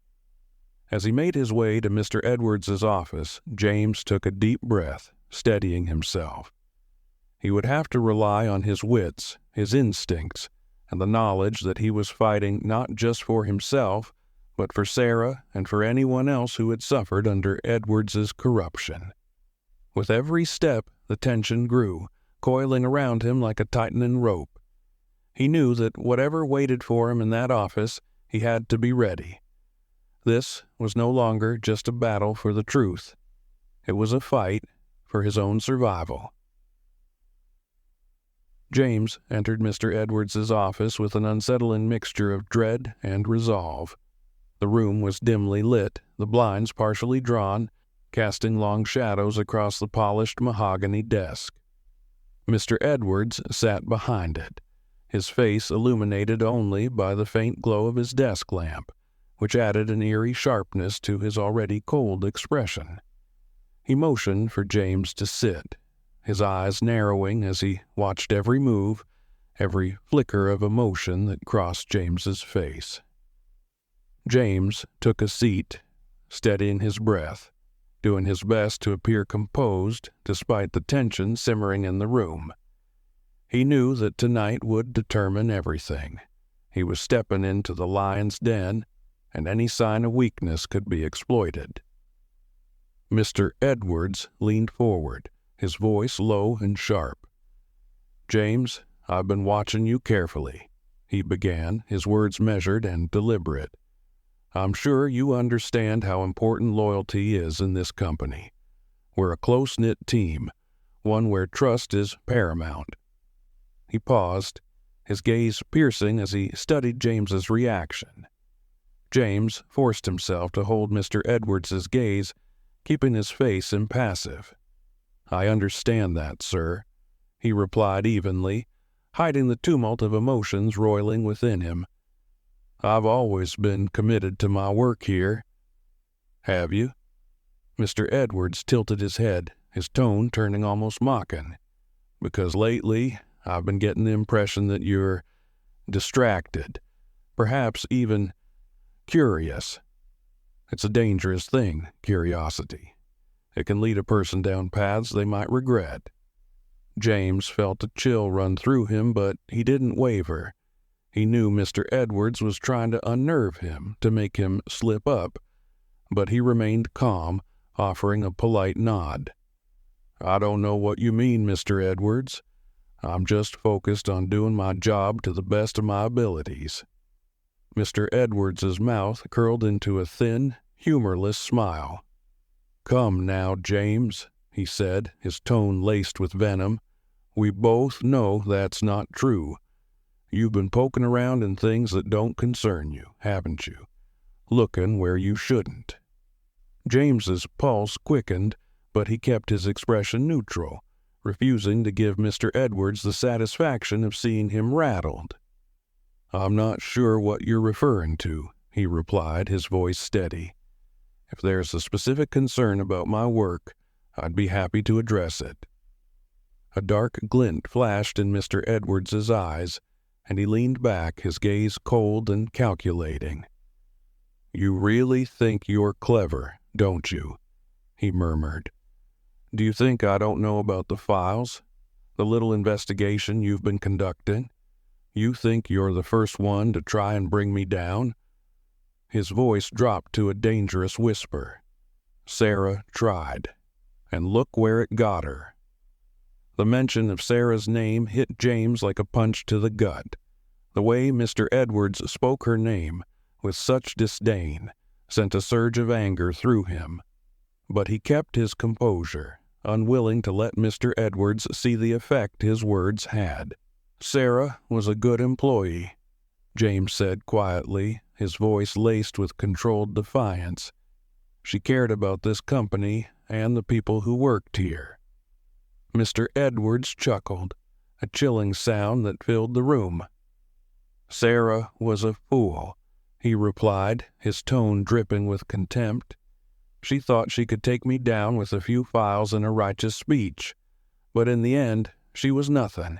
As he made his way to Mr. Edwards's office, James took a deep breath, steadying himself. He would have to rely on his wits, his instincts, and the knowledge that he was fighting not just for himself, but for Sarah and for anyone else who had suffered under Edwards's corruption. With every step, the tension grew, coiling around him like a tightening rope. He knew that whatever waited for him in that office, he had to be ready. This was no longer just a battle for the truth. It was a fight for his own survival. James entered Mr. Edwards's office with an unsettling mixture of dread and resolve. The room was dimly lit, the blinds partially drawn, casting long shadows across the polished mahogany desk. Mr. Edwards sat behind it, his face illuminated only by the faint glow of his desk lamp, which added an eerie sharpness to his already cold expression. He motioned for James to sit, his eyes narrowing as he watched every move, every flicker of emotion that crossed James's face. James took a seat, steadying his breath, doing his best to appear composed despite the tension simmering in the room. He knew that tonight would determine everything. He was stepping into the lion's den, and any sign of weakness could be exploited. Mr. Edwards leaned forward, his voice low and sharp. "James, I've been watching you carefully," he began, his words measured and deliberate. "I'm sure you understand how important loyalty is in this company. We're a close-knit team, one where trust is paramount." He paused, his gaze piercing as he studied James's reaction. James forced himself to hold Mr. Edwards's gaze, keeping his face impassive. "I understand that, sir," he replied evenly, hiding the tumult of emotions roiling within him. "I've always been committed to my work here." "Have you?" Mr. Edwards tilted his head, his tone turning almost mocking. "Because lately, I've been getting the impression that you're distracted, perhaps even curious. It's a dangerous thing, curiosity. It can lead a person down paths they might regret." James felt a chill run through him, but he didn't waver. He knew Mr. Edwards was trying to unnerve him, to make him slip up, but he remained calm, offering a polite nod. "I don't know what you mean, Mr. Edwards. I'm just focused on doing my job to the best of my abilities." Mr. Edwards's mouth curled into a thin, humorless smile. "Come now, James," he said, his tone laced with venom. "We both know that's not true. You've been poking around in things that don't concern you, haven't you? Looking where you shouldn't." James's pulse quickened, but he kept his expression neutral, refusing to give Mr. Edwards the satisfaction of seeing him rattled. "I'm not sure what you're referring to," he replied, his voice steady. If there's a specific concern about my work, I'd be happy to address it." A dark glint flashed in Mr. Edwards's eyes, and he leaned back, his gaze cold and calculating. "You really think you're clever, don't you?" he murmured. "Do you think I don't know about the files? The little investigation you've been conducting? You think you're the first one to try and bring me down?" His voice dropped to a dangerous whisper. Sarah tried. And look where it got her. The mention of Sarah's name hit James like a punch to the gut. The way Mr. Edwards spoke her name with such disdain sent a surge of anger through him. But he kept his composure, unwilling to let Mr. Edwards see the effect his words had. "Sarah was a good employee," James said quietly, his voice laced with controlled defiance. "She cared about this company and the people who worked here." Mr. Edwards chuckled, a chilling sound that filled the room. "Sarah was a fool," he replied, his tone dripping with contempt. "She thought she could take me down with a few files and a righteous speech, but in the end she was nothing.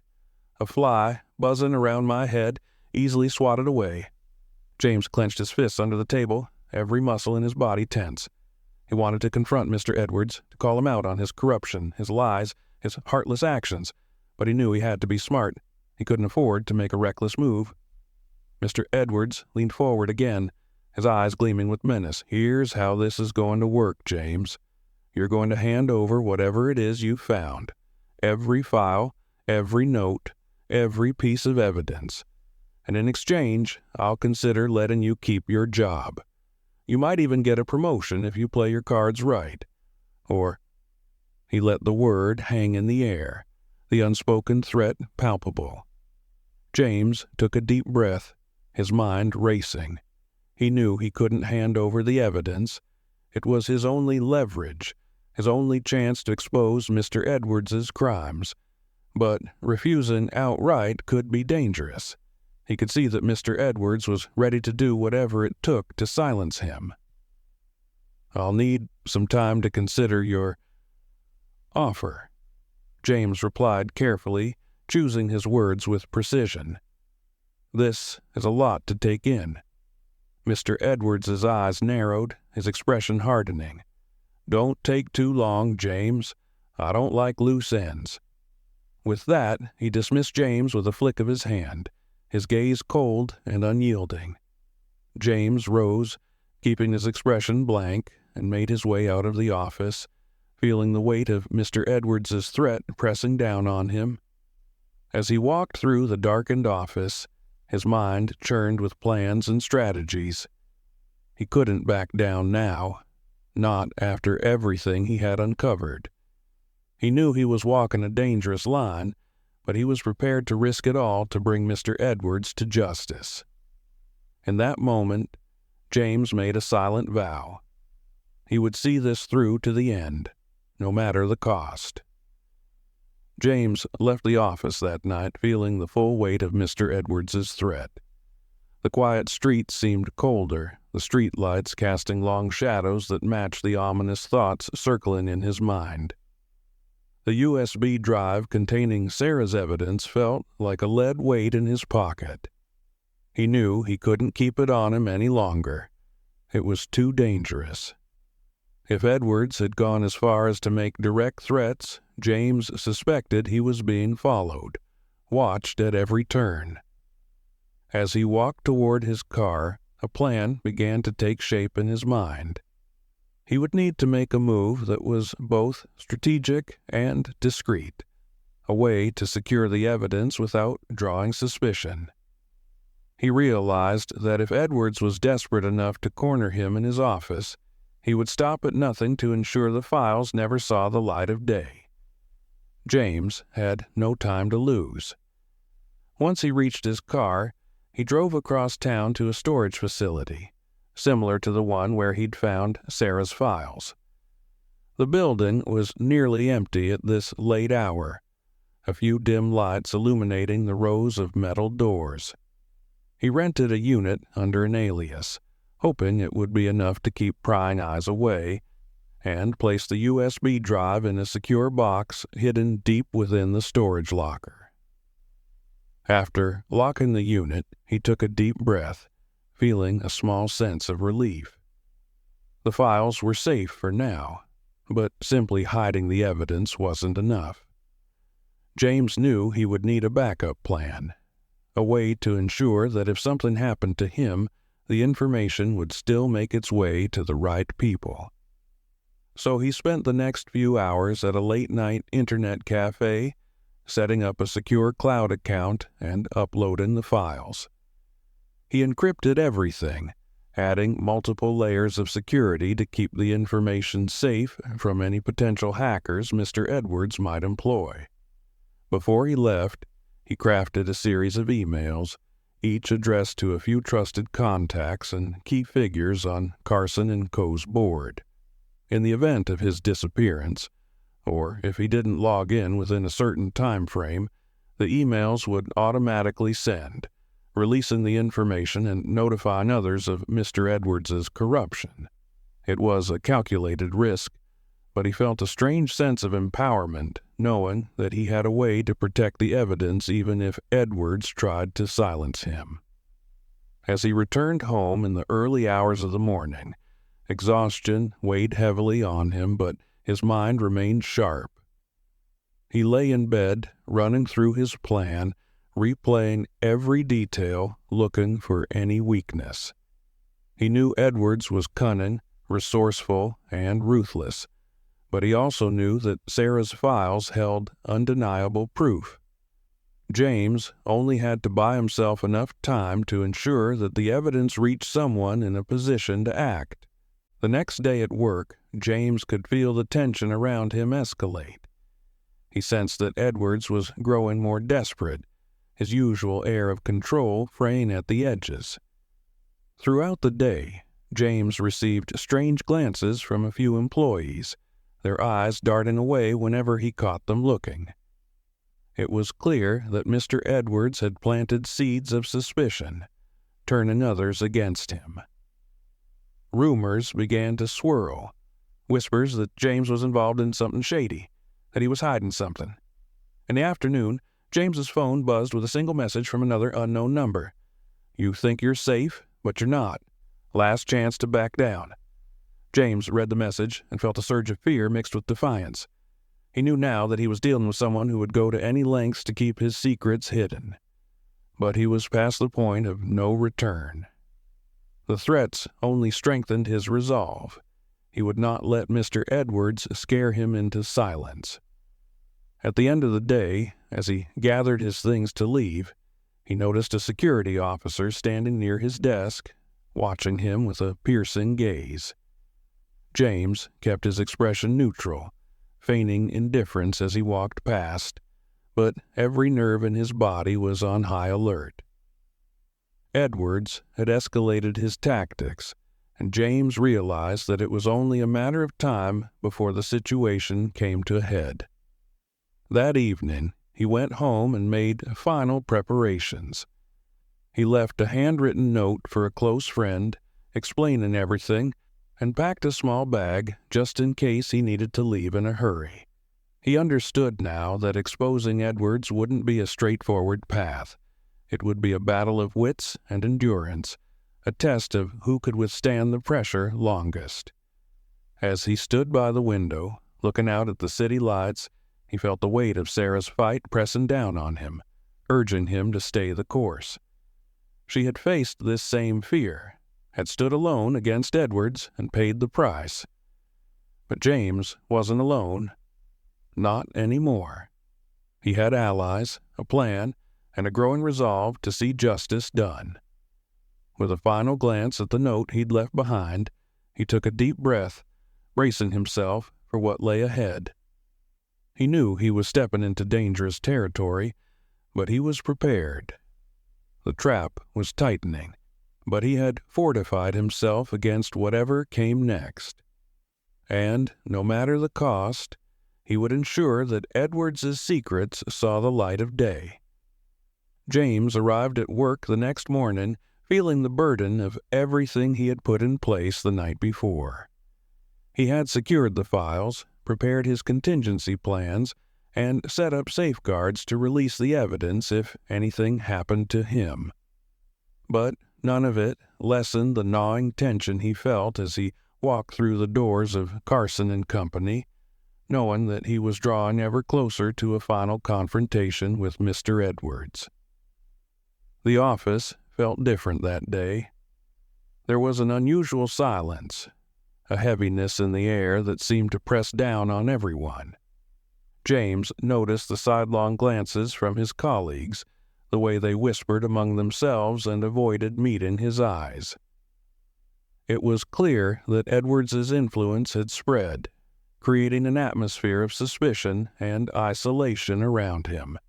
A fly buzzing around my head, easily swatted away." James clenched his fists under the table, every muscle in his body tense. He wanted to confront Mr. Edwards, to call him out on his corruption, his lies, his heartless actions, but he knew he had to be smart. He couldn't afford to make a reckless move. Mr. Edwards leaned forward again, his eyes gleaming with menace. "Here's how this is going to work, James. You're going to hand over whatever it is you've found. Every file, every note, every piece of evidence. And in exchange, I'll consider letting you keep your job. You might even get a promotion if you play your cards right. Or—" He let the word hang in the air, the unspoken threat palpable. James took a deep breath, his mind racing. He knew he couldn't hand over the evidence. It was his only leverage, his only chance to expose Mr. Edwards's crimes. But refusing outright could be dangerous. He could see that Mr. Edwards was ready to do whatever it took to silence him. "I'll need some time to consider your offer," James replied carefully, choosing his words with precision. "This is a lot to take in." Mr. Edwards's eyes narrowed, his expression hardening. "Don't take too long, James. I don't like loose ends." With that, he dismissed James with a flick of his hand, his gaze cold and unyielding. James rose, keeping his expression blank, and made his way out of the office, feeling the weight of Mr. Edwards's threat pressing down on him. As he walked through the darkened office, his mind churned with plans and strategies. He couldn't back down now, not after everything he had uncovered. He knew he was walking a dangerous line, but he was prepared to risk it all to bring Mr. Edwards to justice. In that moment, James made a silent vow. He would see this through to the end, no matter the cost. James left the office that night feeling the full weight of Mr. Edwards's threat. The quiet streets seemed colder, the streetlights casting long shadows that matched the ominous thoughts circling in his mind. The USB drive containing Sarah's evidence felt like a lead weight in his pocket. He knew he couldn't keep it on him any longer. It was too dangerous. If Edwards had gone as far as to make direct threats, James suspected he was being followed, watched at every turn. As he walked toward his car, a plan began to take shape in his mind. He would need to make a move that was both strategic and discreet, a way to secure the evidence without drawing suspicion. He realized that if Edwards was desperate enough to corner him in his office, he would stop at nothing to ensure the files never saw the light of day. James had no time to lose. Once he reached his car, he drove across town to a storage facility, similar to the one where he'd found Sarah's files. The building was nearly empty at this late hour, a few dim lights illuminating the rows of metal doors. He rented a unit under an alias, hoping it would be enough to keep prying eyes away, and placed the USB drive in a secure box hidden deep within the storage locker. After locking the unit, he took a deep breath, feeling a small sense of relief. The files were safe for now, but simply hiding the evidence wasn't enough. James knew he would need a backup plan, a way to ensure that if something happened to him, the information would still make its way to the right people. So he spent the next few hours at a late-night internet cafe, setting up a secure cloud account and uploading the files. He encrypted everything, adding multiple layers of security to keep the information safe from any potential hackers Mr. Edwards might employ. Before he left, he crafted a series of emails, each addressed to a few trusted contacts and key figures on Carson & Co.'s board. In the event of his disappearance, or if he didn't log in within a certain time frame, the emails would automatically send, releasing the information and notifying others of Mr. Edwards's corruption. It was a calculated risk, but he felt a strange sense of empowerment knowing that he had a way to protect the evidence even if Edwards tried to silence him. As he returned home in the early hours of the morning, exhaustion weighed heavily on him, but his mind remained sharp. He lay in bed, running through his plan, replaying every detail, looking for any weakness. He knew Edwards was cunning, resourceful, and ruthless, but he also knew that Sarah's files held undeniable proof. James only had to buy himself enough time to ensure that the evidence reached someone in a position to act. The next day at work, James could feel the tension around him escalate. He sensed that Edwards was growing more desperate, his usual air of control fraying at the edges. Throughout the day, James received strange glances from a few employees, their eyes darting away whenever he caught them looking. It was clear that Mr. Edwards had planted seeds of suspicion, turning others against him. Rumors began to swirl, whispers that James was involved in something shady, that he was hiding something. In the afternoon, James's phone buzzed with a single message from another unknown number. "You think you're safe, but you're not. Last chance to back down." James read the message and felt a surge of fear mixed with defiance. He knew now that he was dealing with someone who would go to any lengths to keep his secrets hidden. But he was past the point of no return. The threats only strengthened his resolve. He would not let Mr. Edwards scare him into silence. At the end of the day, as he gathered his things to leave, he noticed a security officer standing near his desk, watching him with a piercing gaze. James kept his expression neutral, feigning indifference as he walked past, but every nerve in his body was on high alert. Edwards had escalated his tactics, and James realized that it was only a matter of time before the situation came to a head. That evening, he went home and made final preparations. He left a handwritten note for a close friend, explaining everything, and packed a small bag just in case he needed to leave in a hurry. He understood now that exposing Edwards wouldn't be a straightforward path. It would be a battle of wits and endurance, a test of who could withstand the pressure longest. As he stood by the window, looking out at the city lights, he felt the weight of Sarah's fight pressing down on him, urging him to stay the course. She had faced this same fear, had stood alone against Edwards and paid the price. But James wasn't alone. Not anymore. He had allies, a plan, and a growing resolve to see justice done. With a final glance at the note he'd left behind, he took a deep breath, bracing himself for what lay ahead. He knew he was stepping into dangerous territory, but he was prepared. The trap was tightening, but he had fortified himself against whatever came next. And, no matter the cost, he would ensure that Edwards's secrets saw the light of day. James arrived at work the next morning feeling the burden of everything he had put in place the night before. He had secured the files, prepared his contingency plans, and set up safeguards to release the evidence if anything happened to him. But none of it lessened the gnawing tension he felt as he walked through the doors of Carson and Company, knowing that he was drawing ever closer to a final confrontation with Mr. Edwards. The office felt different that day. There was an unusual silence, a heaviness in the air that seemed to press down on everyone. James noticed the sidelong glances from his colleagues, the way they whispered among themselves and avoided meeting his eyes. It was clear that Edwards's influence had spread, creating an atmosphere of suspicion and isolation around him.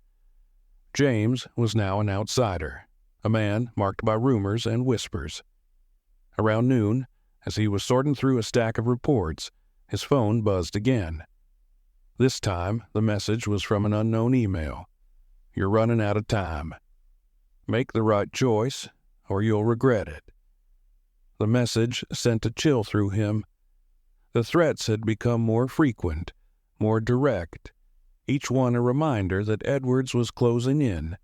James was now an outsider, a man marked by rumors and whispers. Around noon, as he was sorting through a stack of reports, his phone buzzed again. This time, the message was from an unknown email. "You're running out of time. Make the right choice, or you'll regret it." The message sent a chill through him. The threats had become more frequent, more direct, each one a reminder that Edwards was closing in,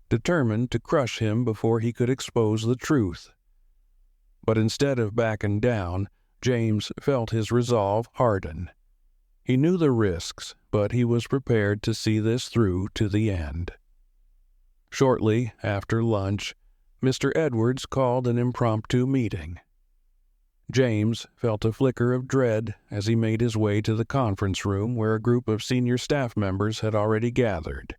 determined to crush him before he could expose the truth. But instead of backing down, James felt his resolve harden. He knew the risks, but he was prepared to see this through to the end. Shortly after lunch, Mr. Edwards called an impromptu meeting. James felt a flicker of dread as he made his way to the conference room where a group of senior staff members had already gathered.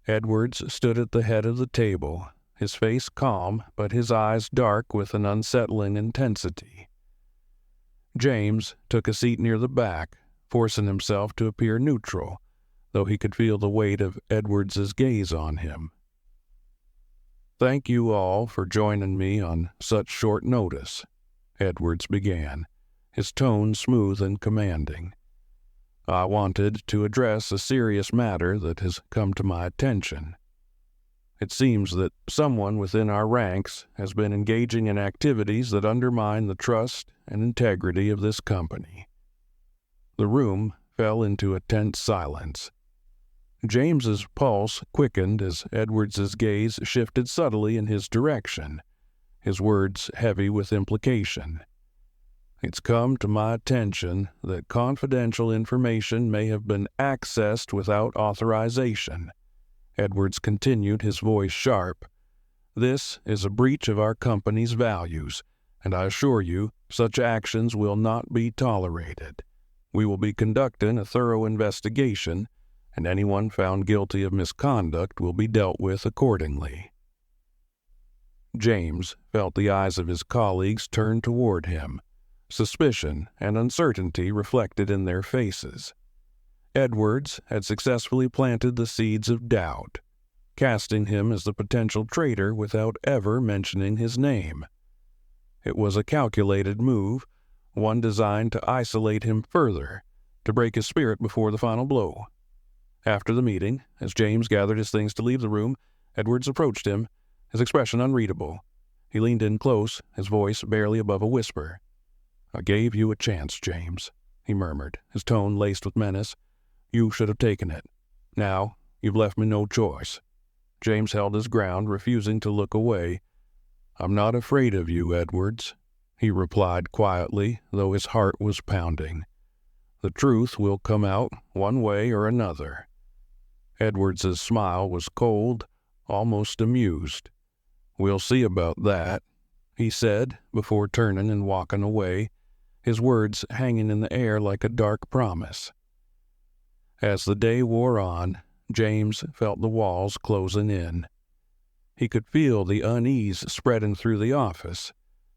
Edwards stood at the head of the table, his face calm but his eyes dark with an unsettling intensity. James took a seat near the back, forcing himself to appear neutral, though he could feel the weight of Edwards's gaze on him. "Thank you all for joining me on such short notice," Edwards began, his tone smooth and commanding. "I wanted to address a serious matter that has come to my attention. It seems that someone within our ranks has been engaging in activities that undermine the trust and integrity of this company." The room fell into a tense silence. James's pulse quickened as Edwards's gaze shifted subtly in his direction, his words heavy with implication. "It's come to my attention that confidential information may have been accessed without authorization." Edwards continued, his voice sharp. "This is a breach of our company's values, and I assure you such actions will not be tolerated. We will be conducting a thorough investigation, and anyone found guilty of misconduct will be dealt with accordingly." James felt the eyes of his colleagues turn toward him, suspicion and uncertainty reflected in their faces. Edwards had successfully planted the seeds of doubt, casting him as the potential traitor without ever mentioning his name. It was a calculated move, one designed to isolate him further, to break his spirit before the final blow. After the meeting, as James gathered his things to leave the room, Edwards approached him, his expression unreadable. He leaned in close, his voice barely above a whisper. "I gave you a chance, James," he murmured, his tone laced with menace. "You should have taken it. Now, you've left me no choice." James held his ground, refusing to look away. "I'm not afraid of you, Edwards," he replied quietly, though his heart was pounding. "The truth will come out one way or another." Edwards's smile was cold, almost amused. "We'll see about that," he said, before turning and walking away, his words hanging in the air like a dark promise. As the day wore on, James felt the walls closing in. He could feel the unease spreading through the office,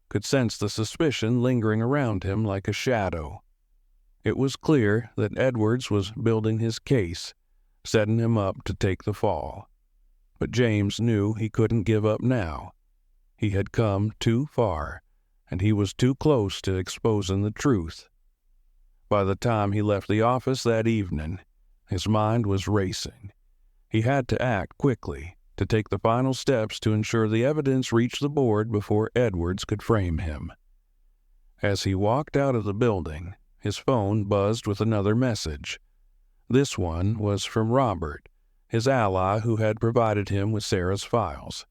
could sense the suspicion lingering around him like a shadow. It was clear that Edwards was building his case, setting him up to take the fall. But James knew he couldn't give up now. He had come too far, and he was too close to exposing the truth. By the time he left the office that evening, his mind was racing. He had to act quickly, to take the final steps to ensure the evidence reached the board before Edwards could frame him. As he walked out of the building, his phone buzzed with another message. This one was from Robert, his ally who had provided him with Sarah's files.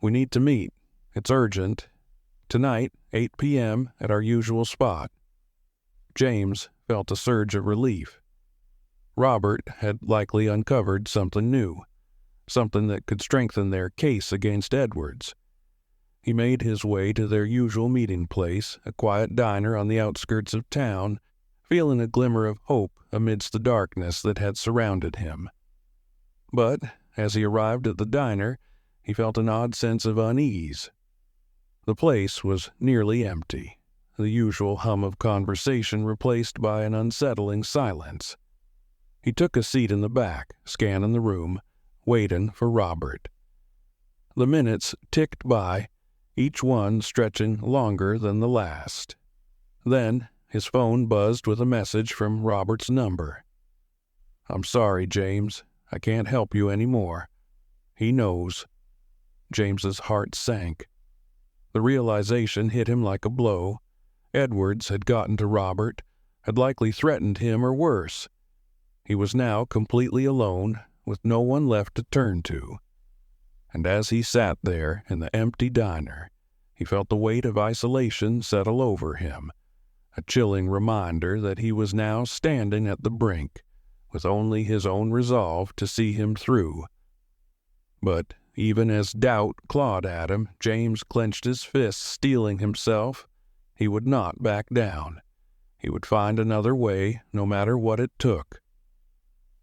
"We need to meet. It's urgent. Tonight, 8 p.m. at our usual spot." James felt a surge of relief. Robert had likely uncovered something new, something that could strengthen their case against Edwards. He made his way to their usual meeting place, a quiet diner on the outskirts of town, feeling a glimmer of hope amidst the darkness that had surrounded him. But as he arrived at the diner, he felt an odd sense of unease. The place was nearly empty, the usual hum of conversation replaced by an unsettling silence. He took a seat in the back, scanning the room, waiting for Robert. The minutes ticked by, each one stretching longer than the last. Then his phone buzzed with a message from Robert's number. "I'm sorry, James. I can't help you anymore." He knows. James's heart sank. The realization hit him like a blow. Edwards had gotten to Robert, had likely threatened him or worse. He was now completely alone, with no one left to turn to. And as he sat there in the empty diner, he felt the weight of isolation settle over him, a chilling reminder that he was now standing at the brink, with only his own resolve to see him through. But even as doubt clawed at him, James clenched his fists, steeling himself. He would not back down. He would find another way, no matter what it took.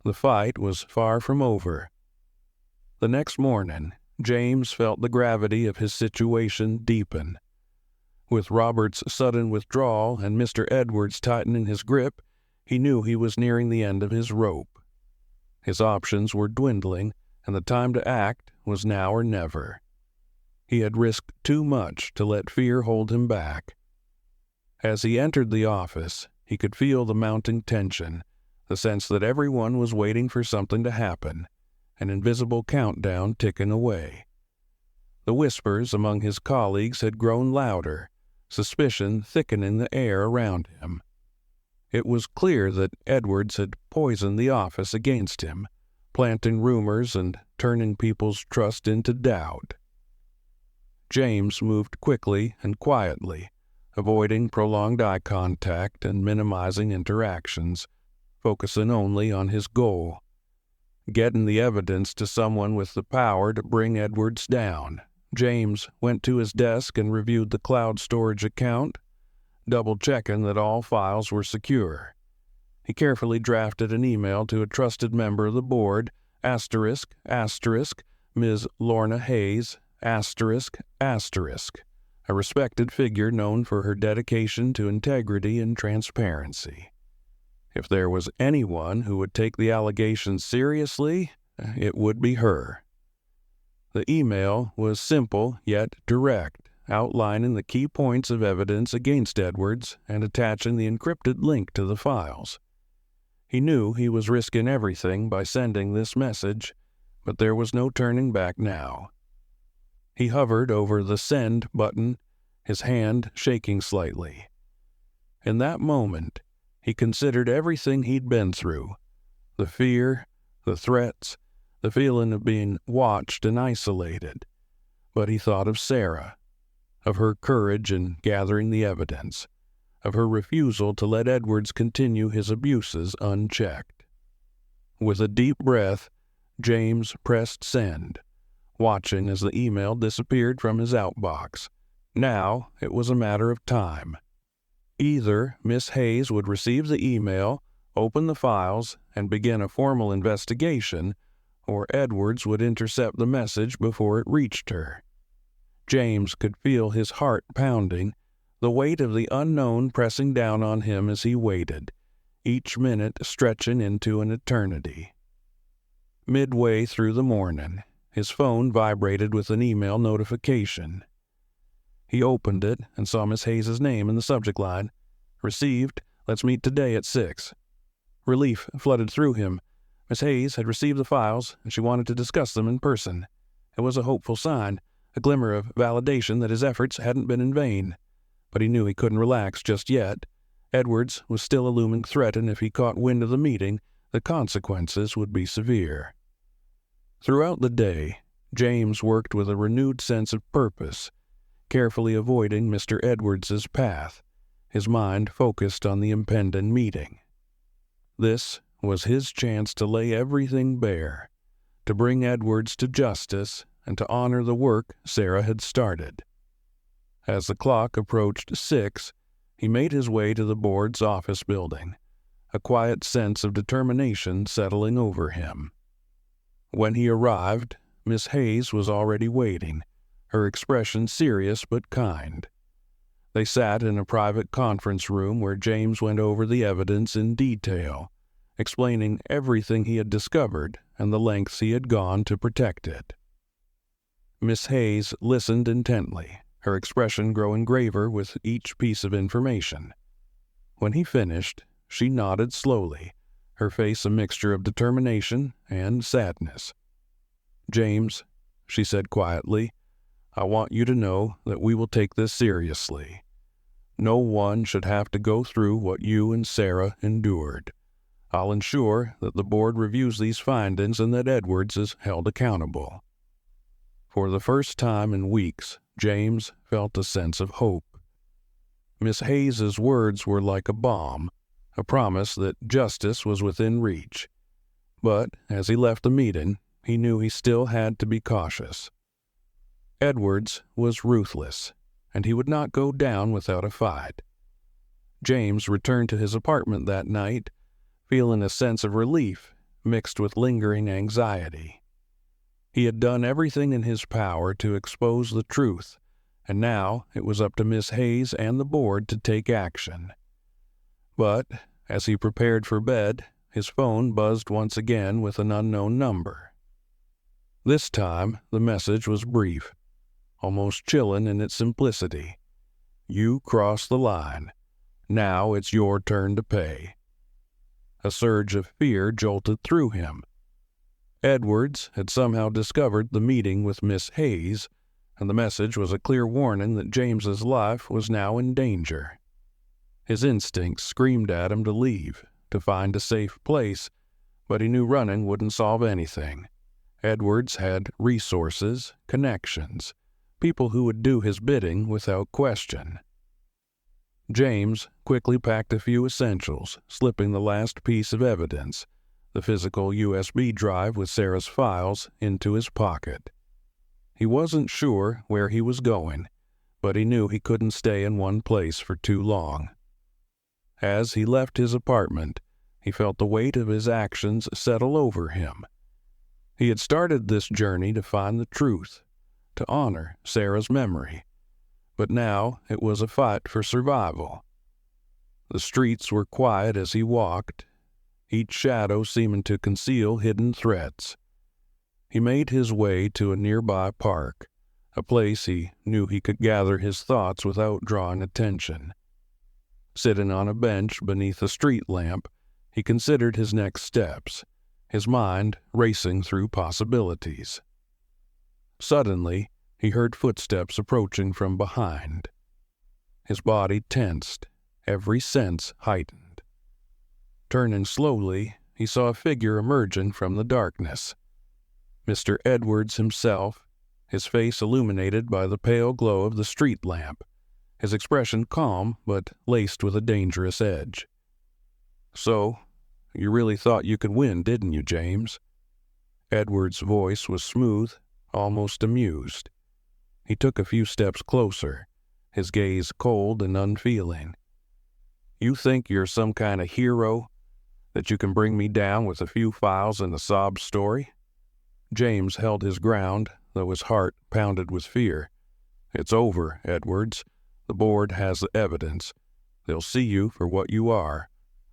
The fight was far from over. The next morning, James felt the gravity of his situation deepen. With Robert's sudden withdrawal and Mr. Edwards tightening his grip, he knew he was nearing the end of his rope. His options were dwindling, and the time to act was now or never. He had risked too much to let fear hold him back. As he entered the office, he could feel the mounting tension, the sense that everyone was waiting for something to happen, an invisible countdown ticking away. The whispers among his colleagues had grown louder, suspicion thickening the air around him. It was clear that Edwards had poisoned the office against him, planting rumors and turning people's trust into doubt. James moved quickly and quietly, avoiding prolonged eye contact and minimizing interactions, focusing only on his goal: getting the evidence to someone with the power to bring Edwards down. James went to his desk and reviewed the cloud storage account, double-checking that all files were secure. He carefully drafted an email to a trusted member of the board, ***, Ms. Lorna Hayes, ***, a respected figure known for her dedication to integrity and transparency. If there was anyone who would take the allegations seriously, it would be her. The email was simple yet direct, outlining the key points of evidence against Edwards and attaching the encrypted link to the files. He knew he was risking everything by sending this message, but there was no turning back now. He hovered over the send button, his hand shaking slightly. In that moment, he considered everything he'd been through: the fear, the threats, the feeling of being watched and isolated. But he thought of Sarah, of her courage in gathering the evidence, of her refusal to let Edwards continue his abuses unchecked. With a deep breath, James pressed send, watching as the email disappeared from his outbox. Now it was a matter of time. Either Miss Hayes would receive the email, open the files, and begin a formal investigation, or Edwards would intercept the message before it reached her. James could feel his heart pounding, the weight of the unknown pressing down on him as he waited, each minute stretching into an eternity. Midway through the morning, his phone vibrated with an email notification. He opened it and saw Miss Hayes' name in the subject line. "Received. Let's meet today at 6. Relief flooded through him, Miss Hayes had received the files, and she wanted to discuss them in person. It was a hopeful sign, a glimmer of validation that his efforts hadn't been in vain. But he knew he couldn't relax just yet. Edwards was still a looming threat, and if he caught wind of the meeting, the consequences would be severe. Throughout the day, James worked with a renewed sense of purpose, carefully avoiding Mr. Edwards's path, his mind focused on the impending meeting. This was his chance to lay everything bare, to bring Edwards to justice, and to honor the work Sarah had started. As the clock approached 6, he made his way to the board's office building, a quiet sense of determination settling over him. When he arrived, Miss Hayes was already waiting, her expression serious but kind. They sat in a private conference room where James went over the evidence in detail, explaining everything he had discovered and the lengths he had gone to protect it. Miss Hayes listened intently, her expression growing graver with each piece of information. When he finished, she nodded slowly, her face a mixture of determination and sadness. "James," she said quietly, "I want you to know that we will take this seriously. No one should have to go through what you and Sarah endured. I'll ensure that the board reviews these findings and that Edwards is held accountable." For the first time in weeks, James felt a sense of hope. Miss Hayes's words were like a balm, a promise that justice was within reach. But as he left the meeting, he knew he still had to be cautious. Edwards was ruthless, and he would not go down without a fight. James returned to his apartment that night, feeling a sense of relief mixed with lingering anxiety. He had done everything in his power to expose the truth, and now it was up to Miss Hayes and the board to take action. But as he prepared for bed, his phone buzzed once again with an unknown number. This time, the message was brief, almost chilling in its simplicity. "You crossed the line. Now it's your turn to pay." A surge of fear jolted through him. Edwards had somehow discovered the meeting with Miss Hayes, and the message was a clear warning that James's life was now in danger. His instincts screamed at him to leave, to find a safe place, but he knew running wouldn't solve anything. Edwards had resources, connections, people who would do his bidding without question. James quickly packed a few essentials, slipping the last piece of evidence, the physical USB drive with Sarah's files, into his pocket. He wasn't sure where he was going, but he knew he couldn't stay in one place for too long. As he left his apartment, he felt the weight of his actions settle over him. He had started this journey to find the truth, to honor Sarah's memory, but now it was a fight for survival. The streets were quiet as he walked, each shadow seeming to conceal hidden threats. He made his way to a nearby park, a place he knew he could gather his thoughts without drawing attention. Sitting on a bench beneath a street lamp, he considered his next steps, his mind racing through possibilities. Suddenly, he heard footsteps approaching from behind. His body tensed, every sense heightened. Turning slowly, he saw a figure emerging from the darkness. Mr. Edwards himself, his face illuminated by the pale glow of the street lamp, his expression calm but laced with a dangerous edge. "So, you really thought you could win, didn't you, James?" Edwards' voice was smooth, almost amused. He took a few steps closer, his gaze cold and unfeeling. "You think you're some kind of hero? That you can bring me down with a few files and a sob story?" James held his ground, though his heart pounded with fear. "It's over, Edwards. The board has the evidence. They'll see you for what you are,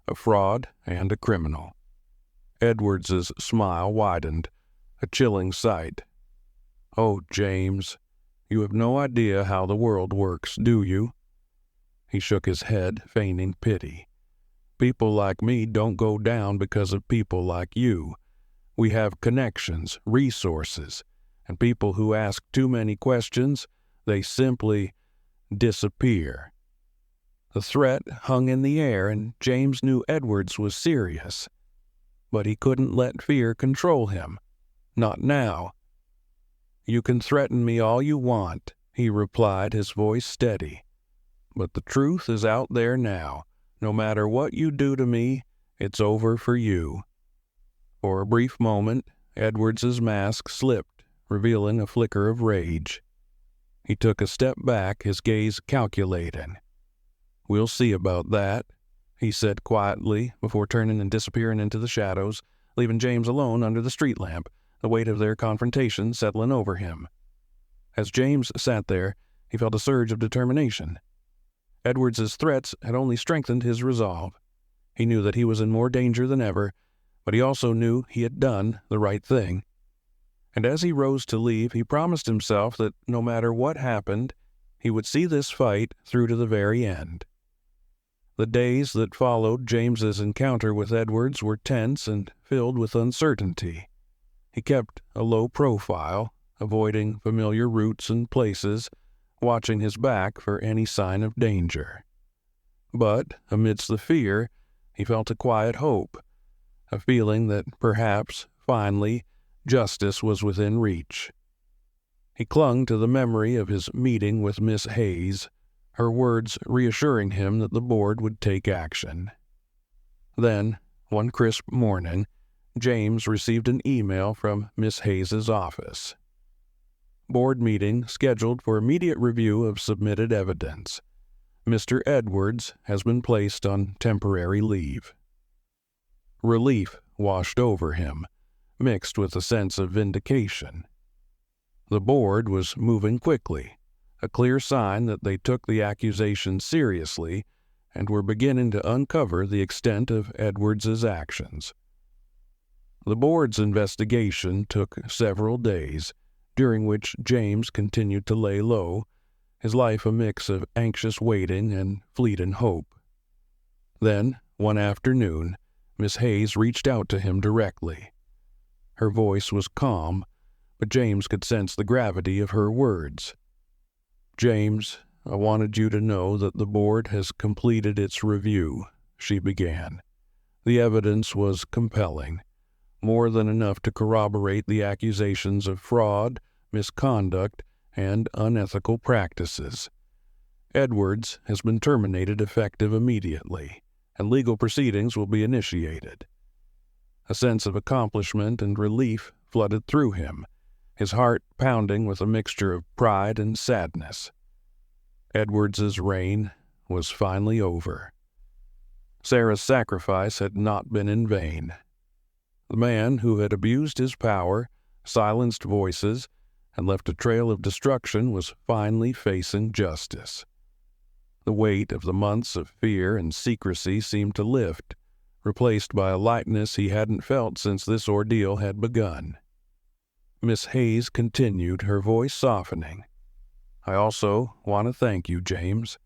a fraud and a criminal." Edwards's smile widened, a chilling sight. "Oh, James, you have no idea how the world works, do you?" He shook his head, feigning pity. "People like me don't go down because of people like you. We have connections, resources, and people who ask too many questions, they simply disappear. The threat hung in the air, and James knew Edwards was serious. But he couldn't let fear control him. Not now. "You can threaten me all you want," he replied, his voice steady. "But the truth is out there now. No matter what you do to me, it's over for you." For a brief moment, Edwards's mask slipped, revealing a flicker of rage. He took a step back, his gaze calculating. "We'll see about that," he said quietly, before turning and disappearing into the shadows, leaving James alone under the street lamp, the weight of their confrontation settling over him. As James sat there, he felt a surge of determination. Edwards's threats had only strengthened his resolve. He knew that he was in more danger than ever, but he also knew he had done the right thing. And as he rose to leave, he promised himself that no matter what happened, he would see this fight through to the very end. The days that followed James's encounter with Edwards were tense and filled with uncertainty. He kept a low profile, avoiding familiar routes and places, watching his back for any sign of danger. But amidst the fear, he felt a quiet hope, a feeling that perhaps, finally, justice was within reach. He clung to the memory of his meeting with Miss Hayes, her words reassuring him that the board would take action. Then, one crisp morning, James received an email from Miss Hayes's office. Board meeting scheduled for immediate review of submitted evidence. Mr. Edwards has been placed on temporary leave. Relief washed over him, mixed with a sense of vindication. The board was moving quickly, a clear sign that they took the accusation seriously and were beginning to uncover the extent of Edwards's actions. The board's investigation took several days, during which James continued to lay low, his life a mix of anxious waiting and fleeting hope. Then, one afternoon, Miss Hayes reached out to him directly. Her voice was calm, but James could sense the gravity of her words. "James, I wanted you to know that the board has completed its review," she began. "The evidence was compelling, more than enough to corroborate the accusations of fraud, misconduct, and unethical practices. Edwards has been terminated effective immediately, and legal proceedings will be initiated." A sense of accomplishment and relief flooded through him, his heart pounding with a mixture of pride and sadness. Edwards's reign was finally over. Sarah's sacrifice had not been in vain. The man who had abused his power, silenced voices, and left a trail of destruction was finally facing justice. The weight of the months of fear and secrecy seemed to lift, replaced by a lightness he hadn't felt since this ordeal had begun. Miss Hayes continued, her voice softening. "I also want to thank you, James.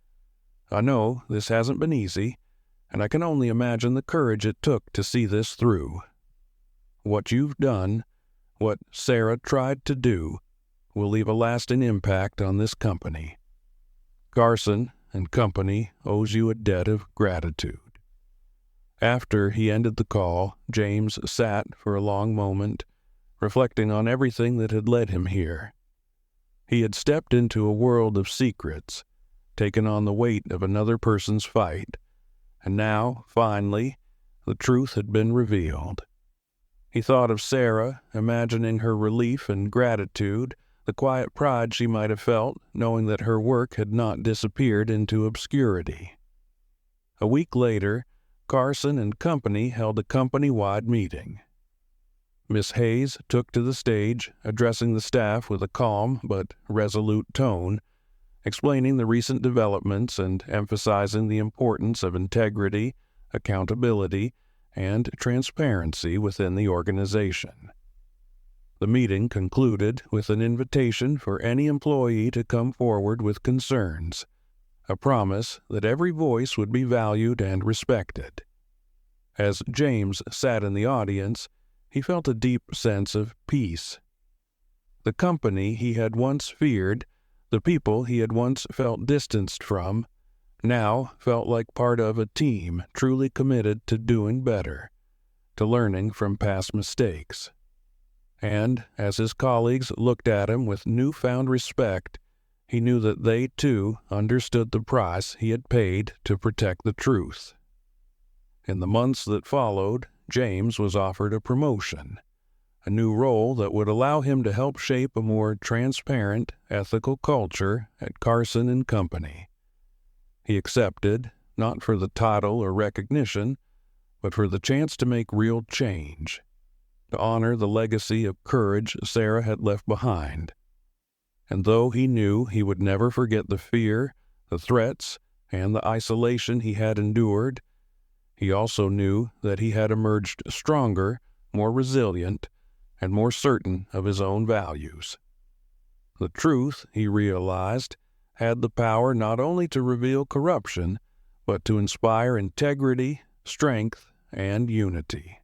I know this hasn't been easy, and I can only imagine the courage it took to see this through. What you've done, what Sarah tried to do, will leave a lasting impact on this company. Carson and Company owes you a debt of gratitude." After he ended the call, James sat for a long moment, reflecting on everything that had led him here. He had stepped into a world of secrets, taken on the weight of another person's fight, and now, finally, the truth had been revealed. He thought of Sarah, imagining her relief and gratitude, the quiet pride she might have felt, knowing that her work had not disappeared into obscurity. A week later, Carson and Company held a company-wide meeting. Miss Hayes took to the stage, addressing the staff with a calm but resolute tone, explaining the recent developments and emphasizing the importance of integrity, accountability, and transparency within the organization. The meeting concluded with an invitation for any employee to come forward with concerns, a promise that every voice would be valued and respected. As James sat in the audience, he felt a deep sense of peace. The company he had once feared, the people he had once felt distanced from, now felt like part of a team truly committed to doing better, to learning from past mistakes. And as his colleagues looked at him with newfound respect, he knew that they, too, understood the price he had paid to protect the truth. In the months that followed, James was offered a promotion, a new role that would allow him to help shape a more transparent, ethical culture at Carson and Company. He accepted, not for the title or recognition, but for the chance to make real change, to honor the legacy of courage Sarah had left behind. And though he knew he would never forget the fear, the threats, and the isolation he had endured, he also knew that he had emerged stronger, more resilient, and more certain of his own values. The truth, he realized, had the power not only to reveal corruption, but to inspire integrity, strength, and unity.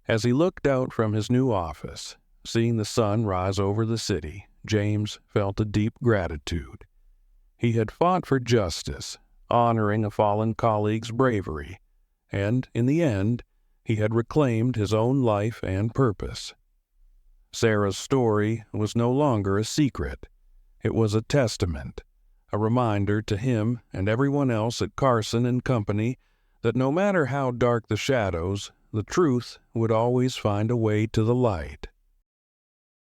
As he looked out from his new office, seeing the sun rise over the city, James felt a deep gratitude. He had fought for justice, honoring a fallen colleague's bravery, and, in the end, he had reclaimed his own life and purpose. Sarah's story was no longer a secret. It was a testament, a reminder to him and everyone else at Carson and Company that no matter how dark the shadows, the truth would always find a way to the light.